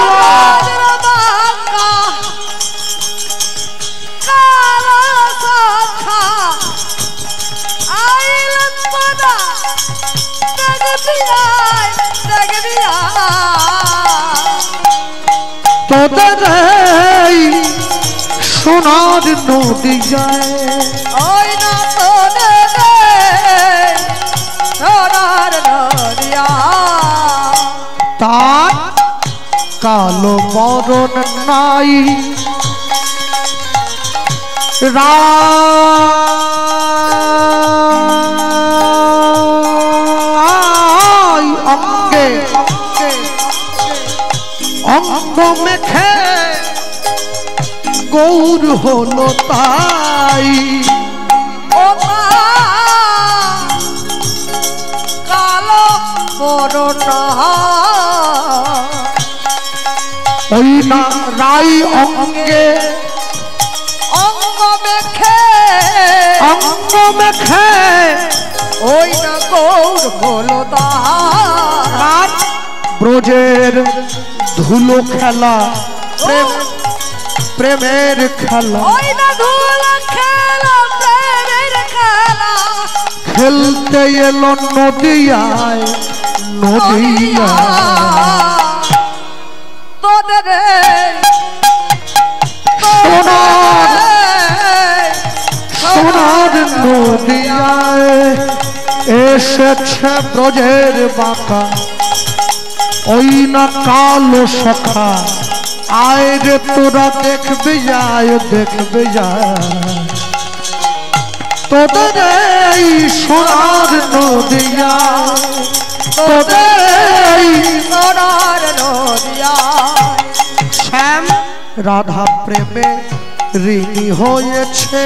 তোদের এই সোনার নদিয়ায় ওই না তোদের সোনার নদিয়া তার কালো বরণ নাই অঙ্গে অঙ্গ মেখে গৌর হলো তাই কালো বরণ ওই না রাই অঙ্গে অঙ্গ মেখে ওই না গৌর হলো তার ব্রজের ধুলো খেলা প্রেমের খেলা ওই না ধুলো খেলা প্রেমের খেলা খেলতে এলো নদিয়ায় তোদের সোনার নদিয়ায় এসেছে ব্রজের বাঁকা ওই না কালো সখা আয় রে তোরা দেখবে যায় তোদের এই সোনার নদিয়ায় তোদের এই সোনার নদিয়া শ্যাম রাধা প্রেমে ঋণী হয়েছে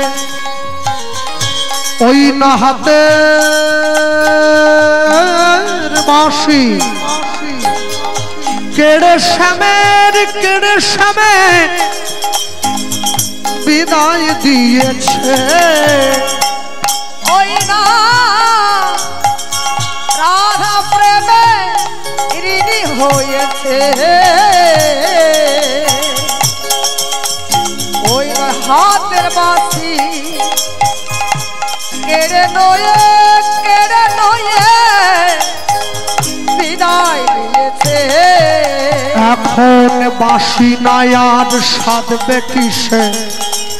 ওই না হাতের বাঁশি কেড়ে শ্যামের বিদায় দিয়েছে ওই না রাধা প্রেমে ওই হাতের বাঁশি কেড়ে নয়ে বিদায় নিয়েছে। এখন বাঁশি নাই আর সাধবে কিসে,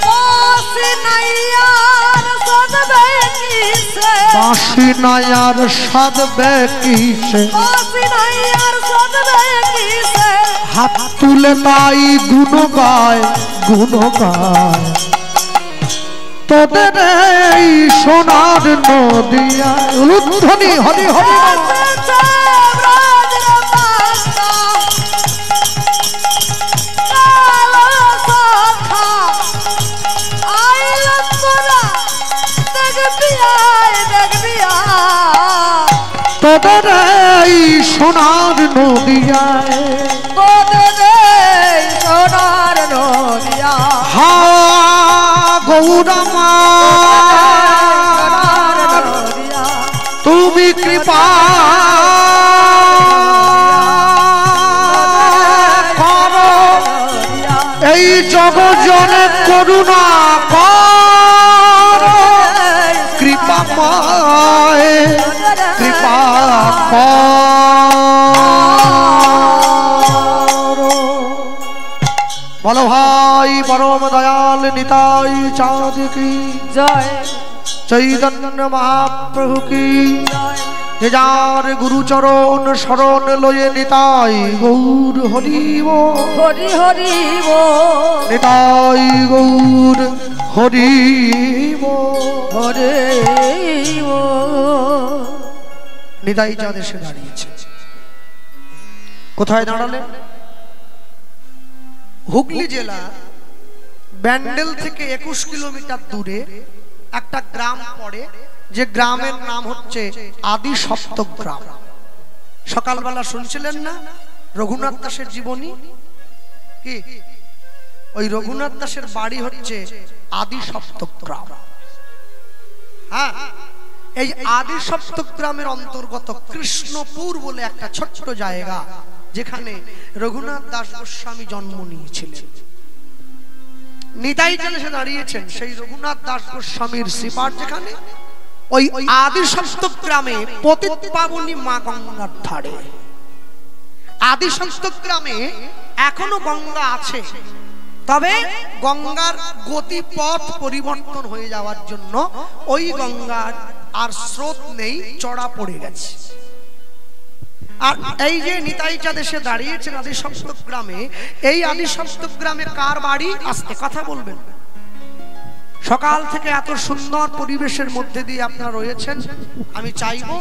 বাঁশি নাই আর সাধবে কিসে, বাঁশি নাই আর সাধবে কিসে, বাঁশি নাই আর সাধবে কিসে। হাত তুলে তাই গুণ গায়, গুণ গায় তোদের এই সোনার নদিয়ায়। উলুধ্বনি হরি হরি তোদের এই সোনার নদিয়ায়, তোদের এই সোনার নদিয়া। হা গৌরমা তুমি কৃপা করো, এই জগজনে করুণা করো, কৃপা মায় কৃপা করো। বলো ভাই পরম দয়াল নিতাই চাঁদ কি জয়, চৈতন্য মহাপ্রভু কি যে যার গুরুচরণ শরণ লয়ে নিতাই গৌর হরিব, হরি হরিব, নিতাই গৌর হরিব, হরিব। নিতাই চাঁদ এসে দাঁড়িয়েছে। কোথায় দাঁড়ালেন? হুগলি জেলা ব্যান্ডেল থেকে 21 কিলোমিটার দূরে একটা গ্রাম পড়ে, যে গ্রামের নাম হচ্ছে আদি সপ্তগ্রাম। সকালবেলা শুনছিলেন না রঘুনাথ দাসের জীবনী? কি ওই রঘুনাথ দাসের বাড়ি হচ্ছে আদি সপ্তগ্রাম। হ্যাঁ, এই আদি সপ্তগ্রামের অন্তর্গত কৃষ্ণপুর বলে একটা ছোট্ট জায়গা, যেখানে রঘুনাথ দাস গোস্বামী জন্ম নিয়েছিলেন। নিতাই চাঁদ এসে দাঁড়িয়েছেন সেই রঘুনাথ দাস গোস্বামীর শ্রীপাঠ, যেখানে ওই আদি সপ্তগ্রামে পতিত পাবনী মা গঙ্গার ধারে। আদি সপ্তগ্রামে এখনো গঙ্গা আছে, তবে গঙ্গার গতিপথ পরিবর্তন হয়ে যাওয়ার জন্য ওই গঙ্গার আর স্রোত নেই, চড়া পড়ে গেছে। আর এই যে নিতাই চাঁদ এসে দাঁড়িয়েছেন আদি সপ্তগ্রামে, এই আদি সপ্তগ্রামে কার বাড়ি? আস্তে কথা বলবেন। সকাল থেকে এত সুন্দর পরিবেশের মধ্যে দিয়ে আপনারা রয়েছেন, আমি চাইবো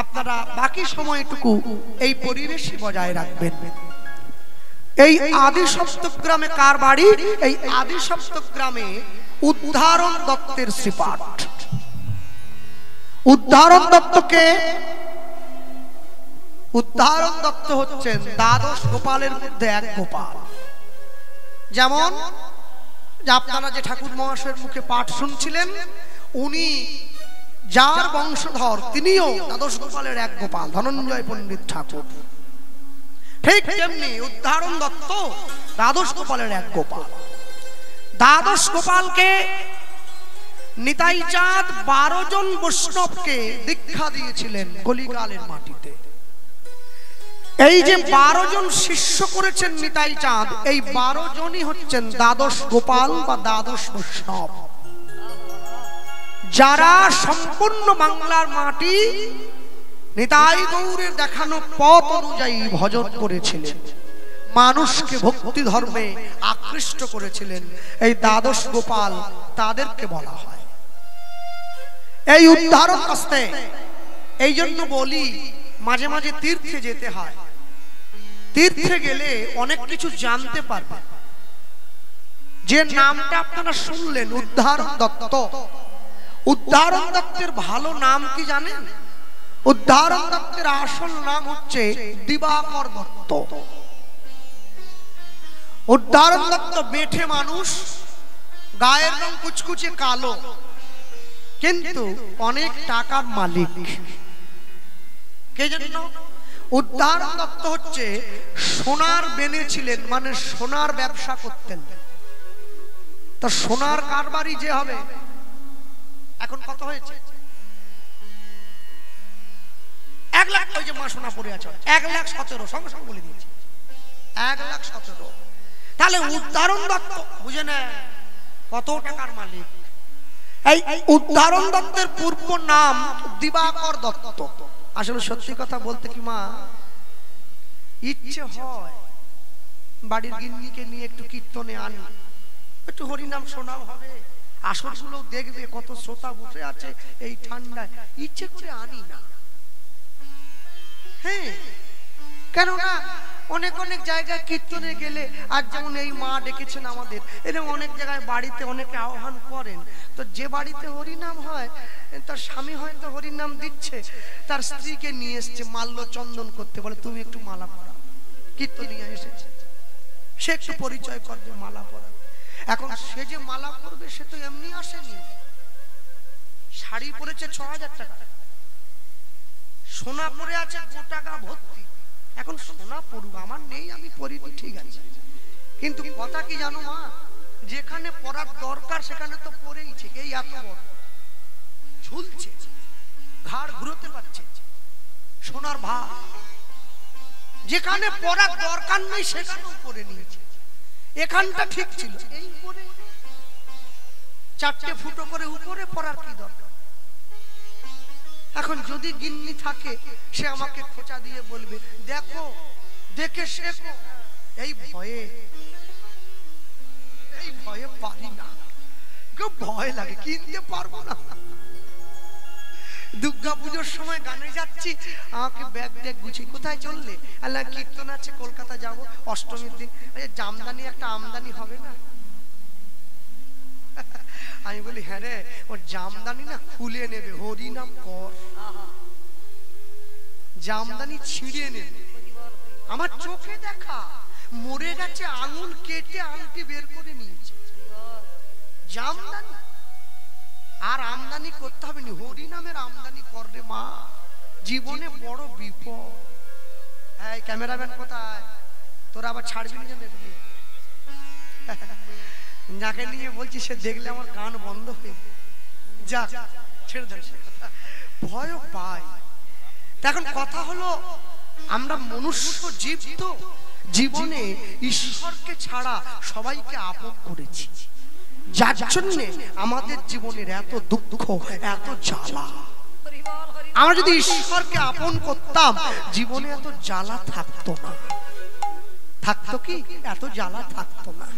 আপনারা বাকি সময়টুকু এই পরিবেশই বজায় রাখবেন। এই আদি সপ্তগ্রামে কার বাড়ি? এই আদি সপ্তগ্রামে উদ্ধারণ দত্তের শ্রীপাঠ। উদ্ধারণ দত্তকে, উদ্ধারণ দত্ত হচ্ছেন দ্বাদশ গোপালের মধ্যে এক গোপাল। যেমন আপনারা যে ঠাকুর মহাশয়ের মুখে পাঠ শুনছিলেন, উনি যার বংশধর তিনিও দ্বাদশ গোপালের এক গোপাল, ধনঞ্জয় পণ্ডিত ঠাকুর। ঠিক তেমনি উদ্ধারণ দত্ত দ্বাদশ গোপালের এক গোপাল। দ্বাদশ গোপালকে নিতাই চাঁদ 12 জন বৈষ্ণবকে দীক্ষা দিয়েছিলেন কলিকালের মাটিতে। এই যে 12 জন শিষ্য করেছেন নিতাই চাঁদ, এই 12 জনই হচ্ছেন দ্বাদশ গোপাল বা দ্বাদশ বৈষ্ণব, যারা সম্পূর্ণ বাংলার মাটি নিতাই গৌরের দেখানো পথ অনুযায়ী ভজন করেছিলেন, মানুষকে ভক্তি ধর্মে আকৃষ্ট করেছিলেন। এই দ্বাদশ গোপাল তাদেরকে বলা হয়। এই উদ্ধারণ কাস্তে এই জন্য বলি মাঝে মাঝে তীর্থে যেতে হয়। তীর্থে গেলে অনেক কিছু জানতে পারবেন। যে নামটা আপনারা শুনলেন উদ্ধারণ দত্ত, উদ্ধারণ দত্তের ভালো নাম কি জানেন? উদ্ধারণ দত্তের আসল নাম হচ্ছে দিবাকর দত্ত। উদ্ধারণ দত্ত বেঠে মানুষ, গায়ের রং কুচকুচে কালো, কিন্তু অনেক টাকার মালিক। কে জন্য? উদ্ধারণ দত্ত হচ্ছে সোনার বেনে ছিলেন, মানে সোনার ব্যবসা করতেন। তা সোনার কারবারি যে হবে, এখন কত হয়েছে? 1 লাখ। ওই যে মা সোনা পড়ে আছে, 1,17,000 সঙ্গে সঙ্গে বলে দিয়েছে, 1,17,000। তাহলে উদ্ধারণ দত্ত বুঝে না কত টাকার মালিক। এই উদ্ধারণ দত্তের পূর্ব নাম দিবাকর দত্ত। আসলে সত্যি কথা বলতে কি মা, ইচ্ছে হয় বাড়ির গিন্নিকে নিয়ে একটু কীর্তনে আনি, একটু হরিনাম শোনাও হবে, আসরগুলো দেখবে কত শ্রোতা বসে আছে এই ঠান্ডায়, ইচ্ছে করে আনি না। হ্যাঁ, কেননা অনেক অনেক জায়গায় কীর্তনে গেলে, আর যেমন এই মা ডেকেছেন আমাদের, এরকম অনেক জায়গায় বাড়িতে অনেকে আহ্বান করেন, তো যে বাড়িতে হরিনাম হয় তার স্বামী হয়তো হরিনাম দিচ্ছে, তার স্ত্রীকে নিয়ে এসছে মাল্য চন্দন করতে, বলে তুমি একটু মালা পরাও, কীর্তনিয়া এসেছে, সে একটু পরিচয় করবে, মালা পরা। এখন সে যে মালা করবে সে তো এমনি আসেনি, শাড়ি পরেছে 6,000 টাকা, সোনা পরে আছে গোটা গা ভর্তি। এখন সোনা পরুক, আমার নেই, আমি পরিনি, ঠিক আছে, কিন্তু কথা কি জানো মা, যেখানে পরার দরকার সেখানে তো পরেইছে, এই এত বড় ঝুলছে, ঘাড় ঘুরোতে পারছে, সোনার ভার। যেখানে পরার দরকার নেই সেখানেও পরে নিয়েছে, এখানটা ঠিক ছিল, এই পরে 4টে ফুটো করে উপরে পরার কি দরকার? এখন যদি গিন্নি থাকে সে আমাকে খোঁচা দিয়ে বলবে দেখো, দেখে শেখো, এই ভয়ে পারি না, খুব ভয় লাগে, কিনতে পারবো না। দুর্গা পুজোর সময় গানে যাচ্ছি, আমাকে ব্যাগ ট্যাগ গুছিয়ে, কোথায় চললে? আল্লাহ কীর্তন আছে, কলকাতা যাব, অষ্টমীর দিন, জামদানি একটা আমদানি হবে না? আমি বলি হ্যাঁ রে, ওর জামদানি না খুলে নেবে, হরিনাম কর, জামদানি ছিঁড়ে নেবে। আমার চোখে দেখা, মরে গেছে, আঙুল কেটে আংটি বের করে নিয়েছে, জামদানি। আর আমদানি করতে হবে না, হরিনামের আমদানি করবে মা, জীবনে বড় বিপদ। হ্যাঁ, ক্যামেরাম্যান কোথায়? তোরা আবার ছাড়বি না দেখবি, যাকে নিয়ে বলছি সে দেখলে আমার গান বন্ধ হয়ে যা, ছেড়ে দেন, ভয় পাই। এখন কথা হলো, আমরা মনুষ্য জীব, তো জীবনে ঈশ্বরকে ছাড়া সবাইকে আপন করেছি, যার জন্য আমাদের জীবনের এত দুঃখ, এত জ্বালা। আমরা যদি ঈশ্বরকে আপন করতাম জীবনে এত জ্বালা থাকতো না। থাকতো কি? এত জ্বালা থাকতো না।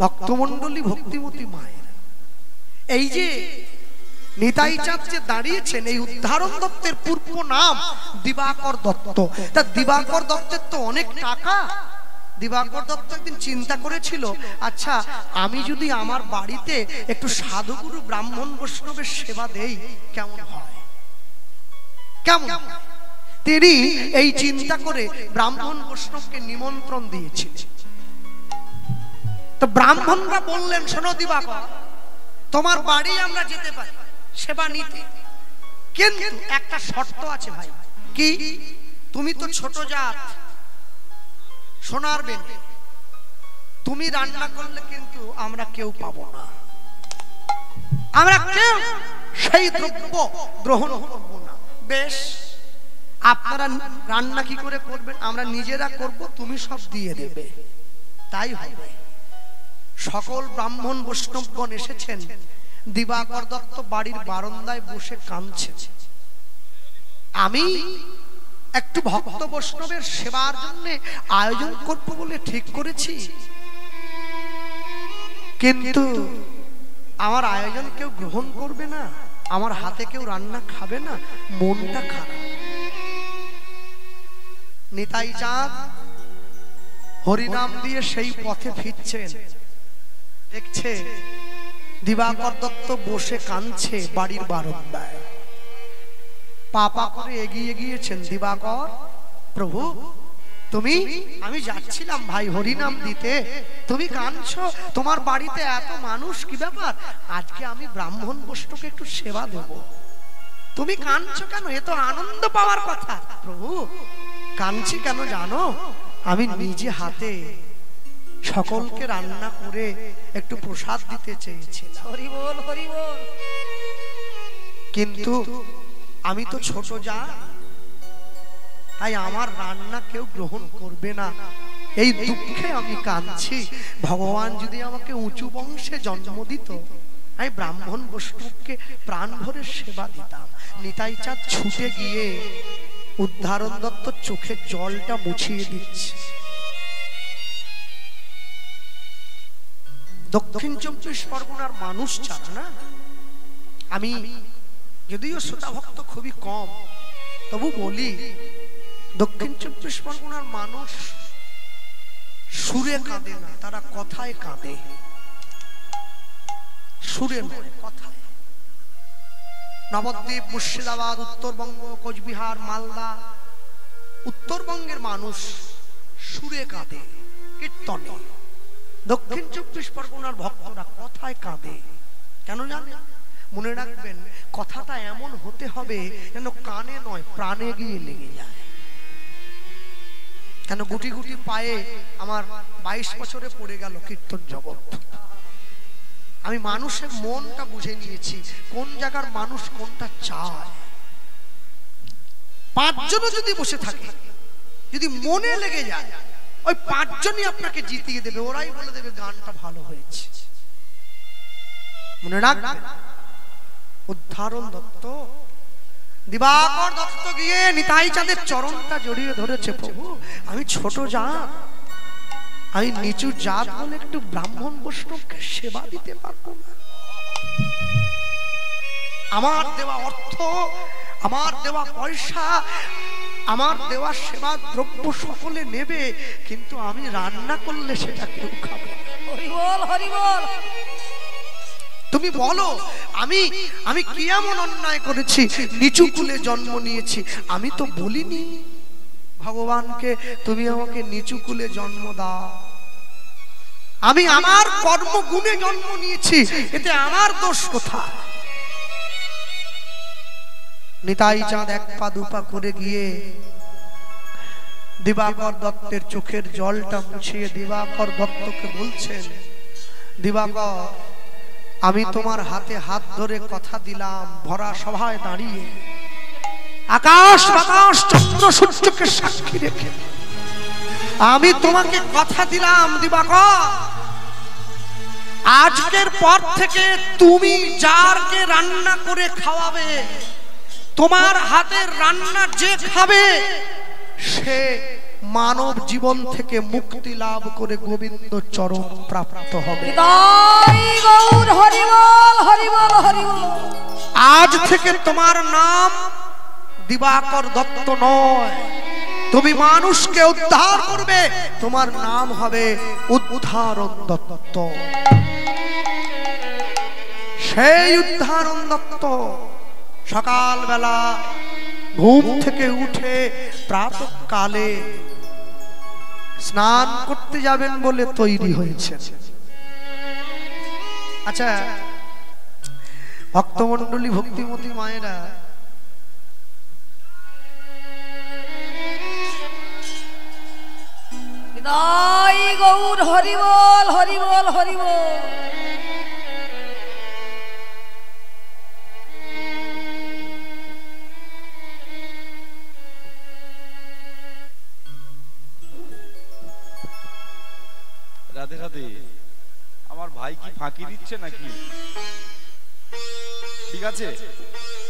ভক্তমণ্ডলী, ভক্তিমতী মায়ের, এই যে নিতাই চাঁদ যে দাঁড়িয়েছেন, এই উদ্ধারণ দত্তের পূর্ব নাম দিবাকর দত্ত। তা দিবাকর দত্তের তো অনেক টাকা। দিবাকর দত্ত একদিন চিন্তা করেছিল, আচ্ছা আমি যদি আমার বাড়িতে একটু সাধুগুরু ব্রাহ্মণ বৈষ্ণবের সেবা দেই কেমন হয়, কেমন? তিনি এই চিন্তা করে ব্রাহ্মণ বৈষ্ণবকে নিমন্ত্রণ দিয়েছিলেন। তো ব্রাহ্মণরা বললেন, শোনো দিবাকর, তোমার বাড়ি আমরা যেতে পারি সেবা নিতে, কিন্তু একটা শর্ত আছে ভাই। কি? তুমি তো ছোট জাত, সোনার বেনে, তুমি রান্না করলে কিন্তু আমরা কেউ পাবো না, আমরা কেউ সেই দ্রব্য গ্রহণ করবো না। বেশ, আপনারা রান্না কি করে করবেন? আমরা নিজেরা করব, তুমি সব দিয়ে দেবে। তাই হবে। সকল ব্রাহ্মণ বৈষ্ণবগণ এসেছেন। দিবাকর দত্ত বাড়ির বারান্দায় বসে কাঁদছেন। আমি একটু ভক্ত বৈষ্ণবের সেবার জন্য আয়োজন করব বলে ঠিক করেছি, কিন্তু আমার আয়োজন কেউ গ্রহণ করবে না, আমার হাতে কেউ রান্না খাবে না, মনটা খারাপ। নিতাই চাঁদ হরিনাম দিয়ে সেই পথে ফিরছেন, দেখছে দিবাকর দত্ত বসে কাঁদছে বাড়ির বারান্দায়। পাপা করে এগিয়ে গিয়েছেন, দিবাকর প্রভু তুমি, আমি যাচ্ছিলাম ভাই হরিনাম দিতে, তুমি কাঁদছো, তোমার বাড়িতে এত মানুষ, কি ব্যাপার? আজকে আমি ব্রাহ্মণ বৈষ্ণবকে একটু সেবা দেব, তুমি কাঁদছো কেন? এ তো আনন্দ পাওয়ার কথা। প্রভু কাঁদছি কেন জানো? আমি নিজে হাতে সকলকে রান্না করে একটু প্রসাদ দিতে চেয়েছিলাম, হরি বল হরি বল। কিন্তু আমি তো ছোট যা, তাই আমার রান্না কেউ গ্রহণ করবে না, এই দুঃখে আমি কাঁদছি। ভগবান যদি আমাকে উঁচু বংশে জন্ম দিত, আমি ব্রাহ্মণ বৈষ্ণবকে প্রাণ ভরে সেবা দিতাম। নিতাই চাঁদ ছুটে গিয়ে উদ্ধারণ দত্ত চোখের জলটা মুছিয়ে দিচ্ছে। দক্ষিণ 24 পরগনার মানুষ ছাড়া না, আমি যদিও শ্রোতা ভক্ত খুবই কম, তবু বলি দক্ষিণ 24 পরগনার মানুষ সুরে কাঁদে না, তারা কথায় কাঁদে। সুরে নয়, কথায়। নবদ্বীপ, মুর্শিদাবাদ, উত্তরবঙ্গ, কোচবিহার, মালদা, উত্তরবঙ্গের মানুষ সুরে কাঁদে, কীর্তনে। দক্ষিণ 24 পরগনার ভক্তরা কথায় কাঁদে। কেন জানেন? মনে রাখবেন, কথাটা এমন হতে হবে যেন কানে নয় প্রাণে গিয়ে লেগে যায়। কেন গুটি গুটি পায়ে আমার 22 বছরে পড়ে গেল কীর্তন জগৎ। আমি মানুষের মনটা বুঝে নিয়েছি, কোন জায়গার মানুষ কোনটা চায়। 5 জনও যদি বসে থাকে, যদি মনে লেগে যায়, ওই 5 জনই আপনাকে জিতিয়ে দেবে, ওরাই বলে দেবে গানটা ভালো হয়েছে। মনে রাখবেন, উদ্ধারণ দত্ত, দিবাকর দত্ত গিয়ে নিতাই চাঁদের চরণটা জড়িয়ে ধরেছে। প্রভু, আমি ছোট জাত, আমি নিচু জাত বলে একটু ব্রাহ্মণ বৈষ্ণবকে সেবা দিতে পারবো না। আমার দেওয়া অর্থ, আমার দেওয়া পয়সা, আমার দেওয়া সেবা দ্রব্য সকলে নেবে, কিন্তু আমি রান্না করলে সেটা কেউ খাবে। হরি বল হরি বল। তুমি বলো, আমি আমি কি এমন অন্যায় করেছি? নিচু কুলে জন্ম নিয়েছি, আমি তো বলিনি ভগবানকে তুমি আমাকে নিচু কুলে জন্ম দাও। আমি আমার কর্মগুণে জন্ম নিয়েছি, এতে আমার দোষ কোথায়? নিতাই চাঁদ 1 পা 2 পা করে গিয়ে দিবাকর দত্তের চোখের জলটা মুছিয়ে দিবাকর দত্তকে বলছেন, দিবাকর, আমি তোমার হাতে হাত ধরে কথা দিলাম, ভরা সভায় দাঁড়িয়ে আকাশ বাতাস চন্দ্র সূর্যকে সাক্ষী রেখে আমি তোমাকে কথা দিলাম, দিবাকর, আজকের পর থেকে তুমি যারকে রান্না করে খাওয়াবে, তোমার হাতের রান্না যে খাবে, সে মানব জীবন থেকে মুক্তি লাভ করে গোবিন্দ চরণ প্রাপ্ত হবে। আজ থেকে তোমার নাম দিবাকর দত্ত নয়, তুমি মানুষকে উদ্ধার করবে, তোমার নাম হবে উদ্ধারণ দত্ত। সেই উদ্ধারণ দত্ত সকালবেলা ঘুম থেকে উঠে প্রাতঃকালে স্নান করতে যাবেন বলে তৈরি হয়েছে। আচ্ছা, ভক্তমণ্ডলী, ভক্তিমতী মায়েরা, গৌর হরি বল হরি বল হরি বল। রাধে রাধে। আমার ভাই কি ফাঁকি দিচ্ছে নাকি? ঠিক আছে,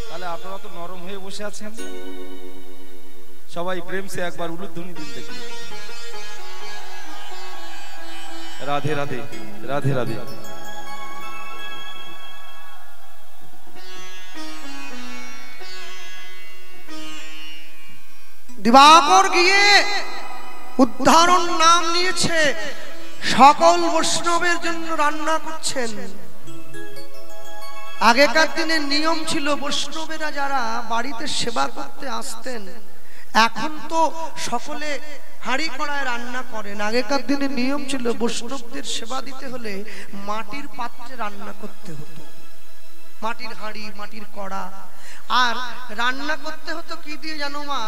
তাহলে আপনারা তো নরম হয়ে বসে আছেন, সবাই প্রেম সে একবার উলুধ্বনি দিন দেখি। রাধে রাধে রাধে রাধে। দিবাকর গিয়ে উদ্ধারণ নাম নিয়েছে, সকল বৈষ্ণবের জন্য রান্না করছেন। আগেকার দিনে নিয়ম ছিল, বৈষ্ণবেরা যারা বাড়িতে সেবা করতে আসতেন, এখন তো সকলে হাঁড়ি কড়ায় রান্না করেন। আগেকার দিনে নিয়ম ছিল, বৈষ্ণবদের সেবা দিতে হলে মাটির পাত্রে রান্না করতে হতো। মাটির হাঁড়ি, মাটির কড়া। আর রান্না করতে হতো কি দিয়ে জানো মা?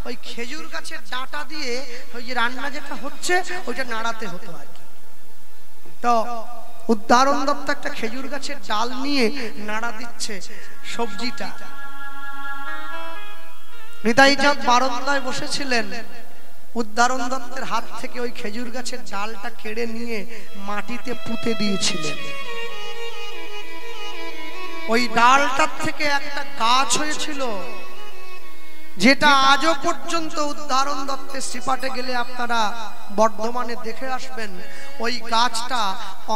ওই খেজুর গাছের ডাঁটা দিয়ে ওই যে রান্না যেটা হচ্ছে ওইটা নাড়াতে হতো আর কি। তো উদাহরণ দত্ত একটা খেজুর গাছের ডাল নিয়ে নাড়া দিচ্ছে সবজিটা। নিতাই চাঁদ বারান্দায় বসেছিলেন, উদাহরণ দত্তের হাত থেকে ওই খেজুর গাছের ডালটা কেড়ে নিয়ে মাটিতে পুঁতে দিয়েছিলেন। ওই ডালটার থেকে একটা গাছ হয়েছিল, যেটা আজও পর্যন্ত উদাহরণ দত্তের শ্রীপাঠে গেলে আপনারা বর্ধমানে দেখে আসবেন। ওই গাছটা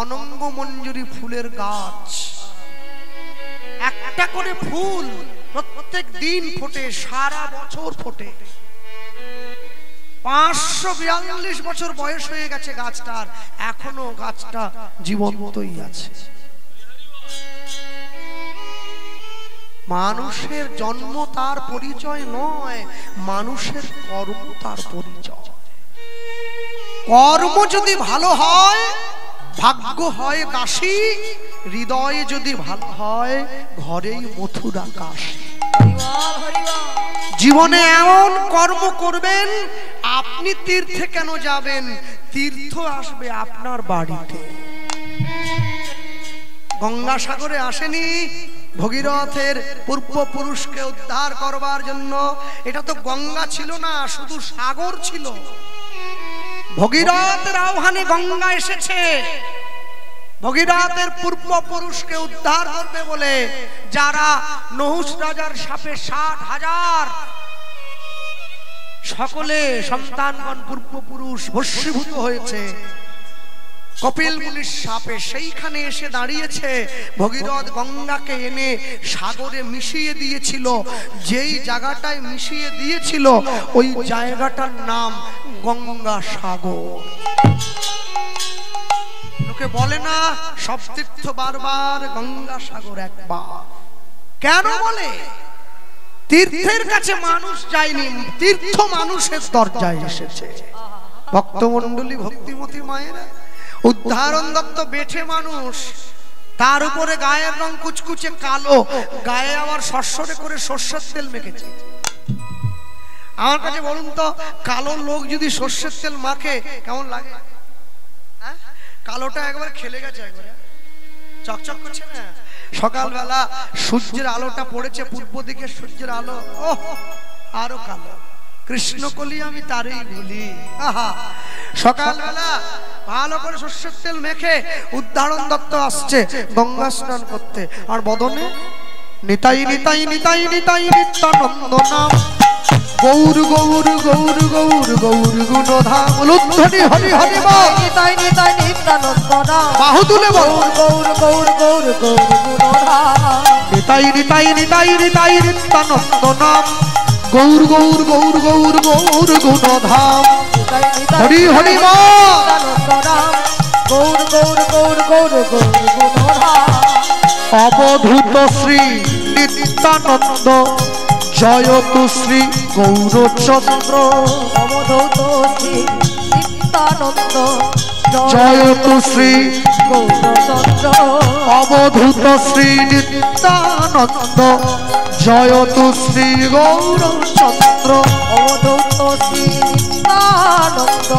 অনঙ্গ মঞ্জুরি ফুলের গাছ। একটা করে ফুল প্রত্যেক দিন ফোটে, সারা বছর ফোটে। 542 বছর বয়স হয়ে গেছে গাছটার, এখনো গাছটা জীবন্তই আছে। মানুষের জন্ম তার পরিচয় নয়, মানুষের কর্ম তার পরিচয়। কর্ম যদি ভালো হয় ভাগ্য হয় দাসী, হৃদয়ে যদি ভালো হয় ঘরেই মথুরা কাশী। জীবনে এমন কর্ম করবেন, আপনি তীর্থে কেন যাবেন, তীর্থ আসবে আপনার বাড়িতে। গঙ্গাসাগরে আসেনি ভগীরথের পূর্বপুরুষকে উদ্ধার করবার জন্য? এটা তো গঙ্গা ছিল না, শুধু সাগর ছিল। ভগীরথের আহ্বানে গঙ্গা এসেছে ভগীরথের পূর্বপুরুষকে উদ্ধার করবে বলে। যারা নহুষ রাজার সাপে 60,000 সকলে সন্তানগণ পূর্বপুরুষ ভস্মীভূত হয়েছে কপিল মুনির সাপে, সেইখানে এসে দাঁড়িয়েছে। ভগীরথ গঙ্গাকে এনে সাগরে মিশিয়ে দিয়েছিল। যেই জায়গাটায় মিশিয়ে দিয়েছিল ওই জায়গাটার নাম গঙ্গা সাগর। লোকে বলে না সব তীর্থ বারবার, গঙ্গা সাগর একবার। কেন বলে? তীর্থের কাছে মানুষ যায়নি, তীর্থ মানুষের দরজায় এসেছে। ভক্তমণ্ডলী, ভক্তিমতী মায়েরা, উদাহরণ দত্ত বেঠে মানুষ, তার উপরে গায়ের রং কুচকুচে কালো, গায়ে আবার সরসরে করে সর্ষের তেল মেখেছে। আমার কাছে বলুন তো, কালো লোক যদি সর্ষের তেল মাখে কেমন লাগে? কালোটা একবার খেলে গেছে, একবারে চকচক করছে না। সকালবেলা সূর্যের আলোটা পড়েছে, পূর্ব দিকে সূর্যের আলো, ও আরো কালো। কৃষ্ণকলি আমি তারই বলি। সকালবেলা ভালো করে সর্ষের তেল মেখে উদাহরণ দত্ত আসছে গঙ্গা স্নান করতে, আর বদনে নিতাই নিতাই নিতাই নিতাই নিত্যানন্দ নাম, গৌর গৌর গৌর গৌর গৌর গুণধাম। লুদ্ধনি হরি হরি বল, নিতাই নিতাই নিত্যানন্দ নাম, বাহু তুলে বল, গৌর গৌর গৌর গৌর গুণধাম। নিতাই নিতাই নিতাই নিতাই নিত্যানন্দ নাম, গৌর গৌর গৌর গৌর গৌর গুণধাম। হরি হরি বল, গৌর গৌর গৌর গৌর গৌর গুণধাম। অবধূত শ্রী নিত্যানন্দ জয়তু শ্রী গৌরচন্দ্র, অবধূত শ্রী নিত্যানন্দ জয়তু শ্রী গৌরচন্দ্র, অবধূত শ্রী নিত্যানন্দ জয়তু শ্রী গৌরচন্দ্র, অবধূত শ্রী নিত্যানন্দ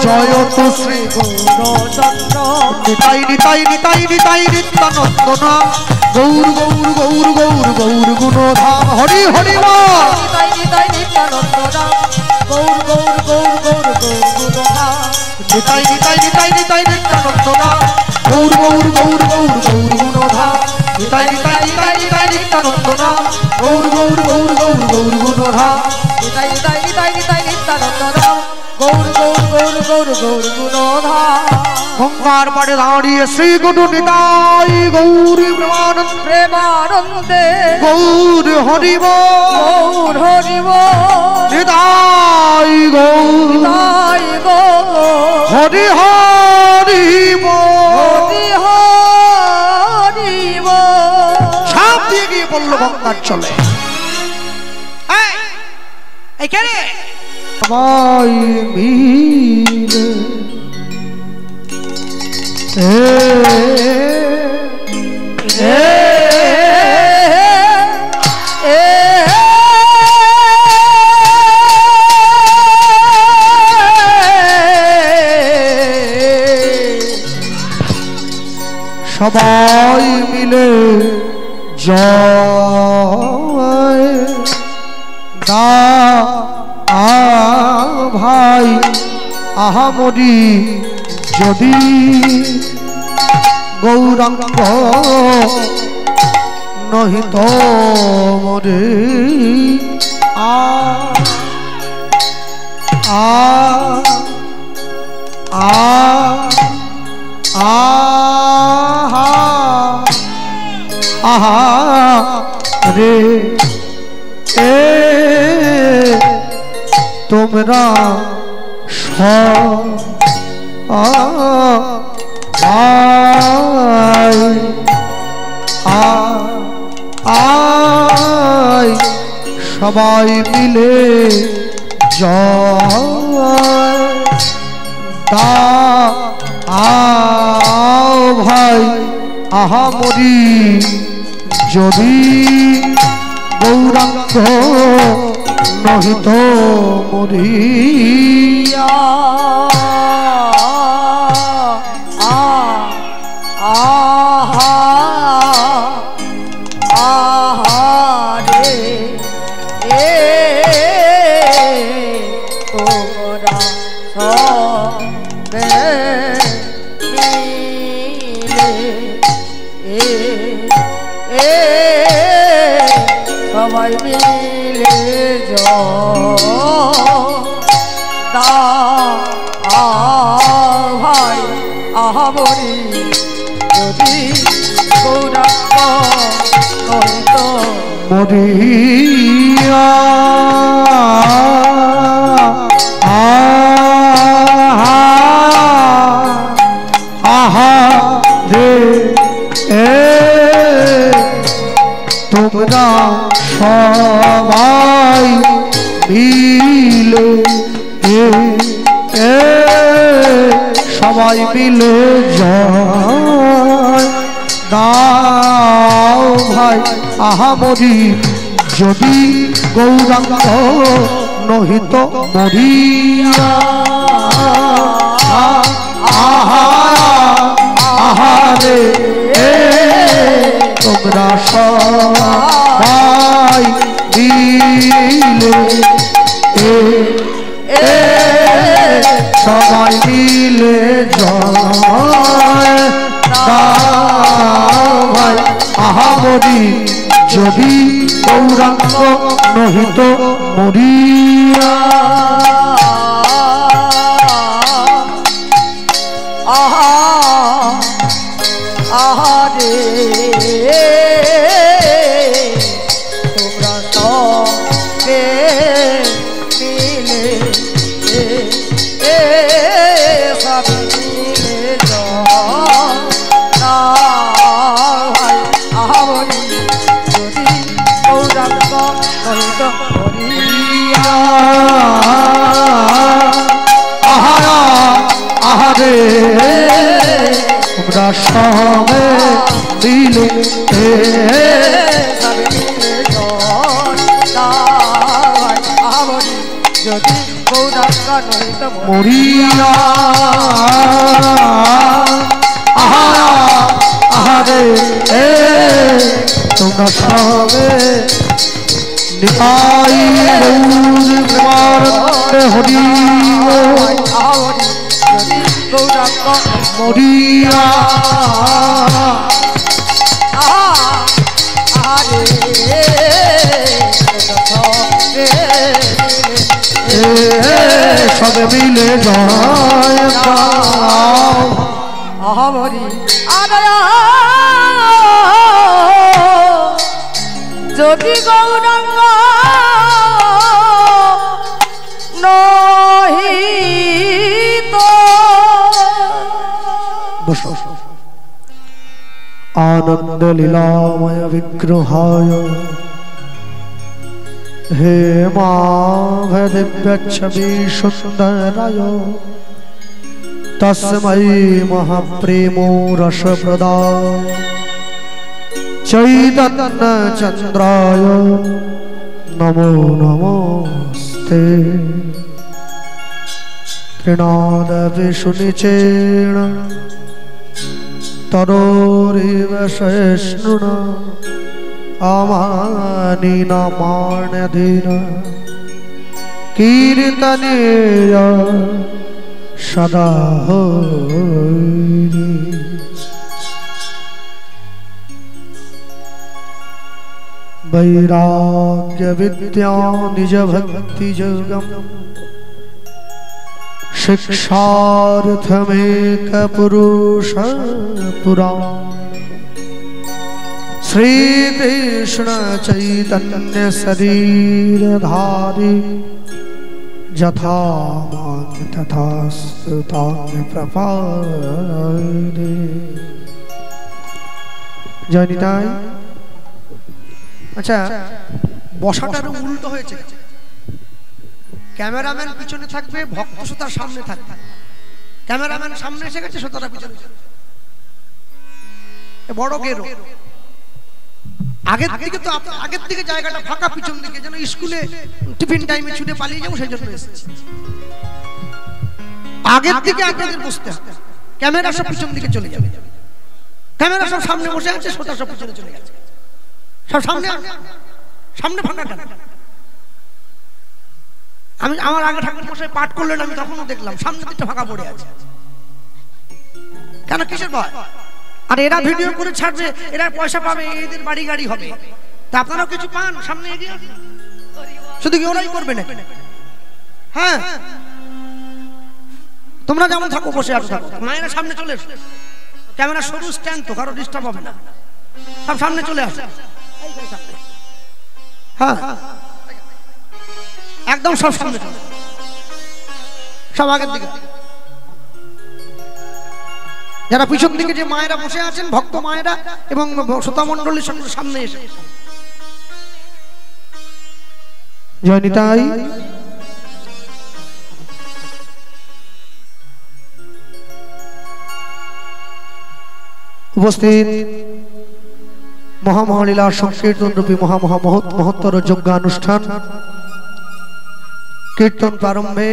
জয়তু শ্রী গৌরচন্দ্র। নিতাই নিতাই নিতাই নিতাই নিত্যানন্দ নাম, গৌর গৌর গৌর গৌর গৌর গুণধাম। হরি হরি বল, নিতাই নিতাই নিত্যানন্দ নাম, গৌর গৌর গৌর গৌর গৌর গুণধাম। নিতাই নিতাই নিতাই নিতাই নিত্যানন্দ নাম, গৌর গৌর গৌর গৌর গৌর গুণধাম। নিতাই নিতাই নিতাই নিতাই নিত্যানন্দ নাম, গৌর গৌর গৌর গৌর গৌর গুণধাম। নিতাই নিতাই নিতাই নিতাই নিত্যানন্দ নাম, গৌর গৌর গৌর গৌর গৌর গুণধাম। গঙ্গার পাড়ে দাঁড়িয়ে শ্রী গুরু নিতাই গৌরী প্রেমানন্দ, প্রেমানন্দে গৌর হরি বল, গৌর হরি বল, নিতাই গৌর নিতাই গৌর হরি হরি বল। হরি হরি বল। সাপ দিয়ে গিয়ে বললো গঙ্গার চলে। এইখানে সবাই মিলে হে হে সবাই মিলে জয় দা ভাই আহামরি যদি গৌরাঙ্গ নহিত মরে আ আ আ আহা আহা রে এ তোমরা সবাই মিলে জয় দা ভাই আহামরি যদি গৌরাঙ্গ নহিত মরিয়া সবাই মিলে দা ভাই আহামরি যদি গৌরাঙ্গ নহিত মরিয়া আহা রে এ তোমরা সবাই মিলে সবাই মিলে জয় দাও ভাই আহামরি যদি গৌরাঙ্গ নহিত মরিয়া আহা আহারে তোমরা সবাই মিলে সবাই মিলে জয় ভাই আহামরি যদি গৌরাঙ্গ নহিত মরিয়া আহারে তোমরা সবে মিলে সবে মিলে ভাই আহামরি যদি গৌরাঙ্গ নহিত মরিয়া আহারে তোমরা সবে মিলে যদি গৌরাঙ্গ নহিত মরিয়া আহারে তোমরা সবে নিতাই গৌর হরি যদি গৌরাঙ্গ মরিয়া সবে মিলে জয় আহামরি যদি গৌরাঙ্গ নহিত आनंद लीलामय विग्रहाय हे दिव्यच्छवि सुंदराय तस्मै महाप्रेमो रसप्रदाय चैतन्य चंद्राय नमो नमस्ते त्रिनाद विष्णुचेण তরোরিব শেষ্ণুনা আমানিনা মানদিনা কীর্তনেয় সদা হরি। वैराग्य विद्या निज भक्ति जोगम शिक्षार्थमेक पुरुष पुराण श्री कृष्ण चैतन्य शरीर धारी यथा मान तथा स्तुतान्य प्रपादे। जय निताई। আচ্ছা, বসাটার উল্টো হয়েছে। ক্যামেরাম্যান পিছনে থাকবে, ভক্ত শ্রোতার সামনে থাকবে। ক্যামেরাম্যান সামনে এসে গেছে, শ্রোতারা পিছনে। বড় গেরো আগের দিকে, তো আগের দিকে জায়গাটা ফাঁকা, পিছন দিকে যেন স্কুলে টিফিন টাইমে ছুটে পালিয়ে যাবো, সেই জন্য এসেছি। আগের দিকে আপনাদের বসতে হবে, ক্যামেরা সব পিছন দিকে চলে যাবে। ক্যামেরা সব সামনে বসে আছে, শ্রোতা সব পিছনে চলে গেছে। সব সামনে, সামনে ফাঁকা কেন? আমি আমার আগে ঠাকুর মশাই পাঠ করলেন, আমি তখনও দেখলাম সামনে দিকটা ফাঁকা পড়ে আছে। কেন, কিসের ভয়? আর এরা ভিডিও করে ছাড়বে, এরা পয়সা পাবে, এদের বাড়ি গাড়ি হবে। তা আপনারাও কিছু পান, সামনে এগিয়ে আসুন। শুধু কি ওরাই করবে না? হ্যাঁ, তোমরা যেমন থাকো বসে আসো, থাকো। মায়েরা সামনে চলে এসো, ক্যামেরা সরু স্ট্যান্ড তো, কারো ডিস্টার্ব হবে না। সব সামনে চলে আসো। হ্যাঁ, একদম সব সামনে চলে, সব আগের দিকে। যারা পিছন দিকে যে মায়েরা বসে আছেন, ভক্ত মায়েরা এবং শ্রোতা মণ্ডলীর সঙ্গে সামনে এসে। জয় নিতাই। উপস্থিত মহামহালীলা সংকীর্তন রূপী মহত্তর যজ্ঞানুষ্ঠান কীর্তন প্রারম্ভে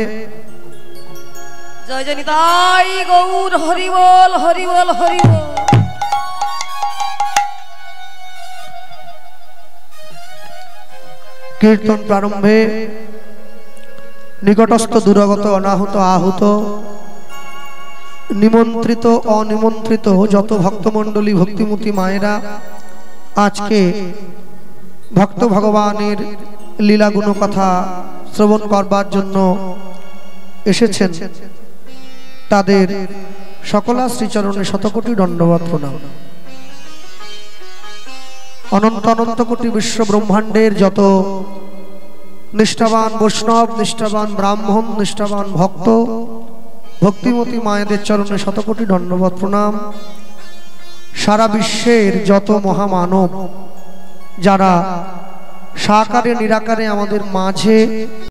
জয় জয় নিতাই গৌর হরি বল, হরি বল, হরি বল। কীর্তন প্রারম্ভে নিকটস্থ দূরগত অনাহুত আহুত নিমন্ত্রিত অনিমন্ত্রিত যত ভক্তমণ্ডলী ভক্তিমতী মায়েরা আজকে ভক্ত ভগবানের লীলা গুণ কথা শ্রবণ করবার জন্য এসেছেন, তাদের সকলা শ্রীচরণে শতকোটি দণ্ডবত প্রণাম। অনন্ত অনন্ত কোটি বিশ্ব ব্রহ্মাণ্ডের যত নিষ্ঠাবান বৈষ্ণব, নিষ্ঠাবান ব্রাহ্মণ, নিষ্ঠাবান ভক্ত, ভক্তিমতী মায়েদের চরণে শতকোটি দণ্ডবত প্রণাম। সারা বিশ্বের যত মহামানব যারা সাকারে নিরাকারে আমাদের মাঝে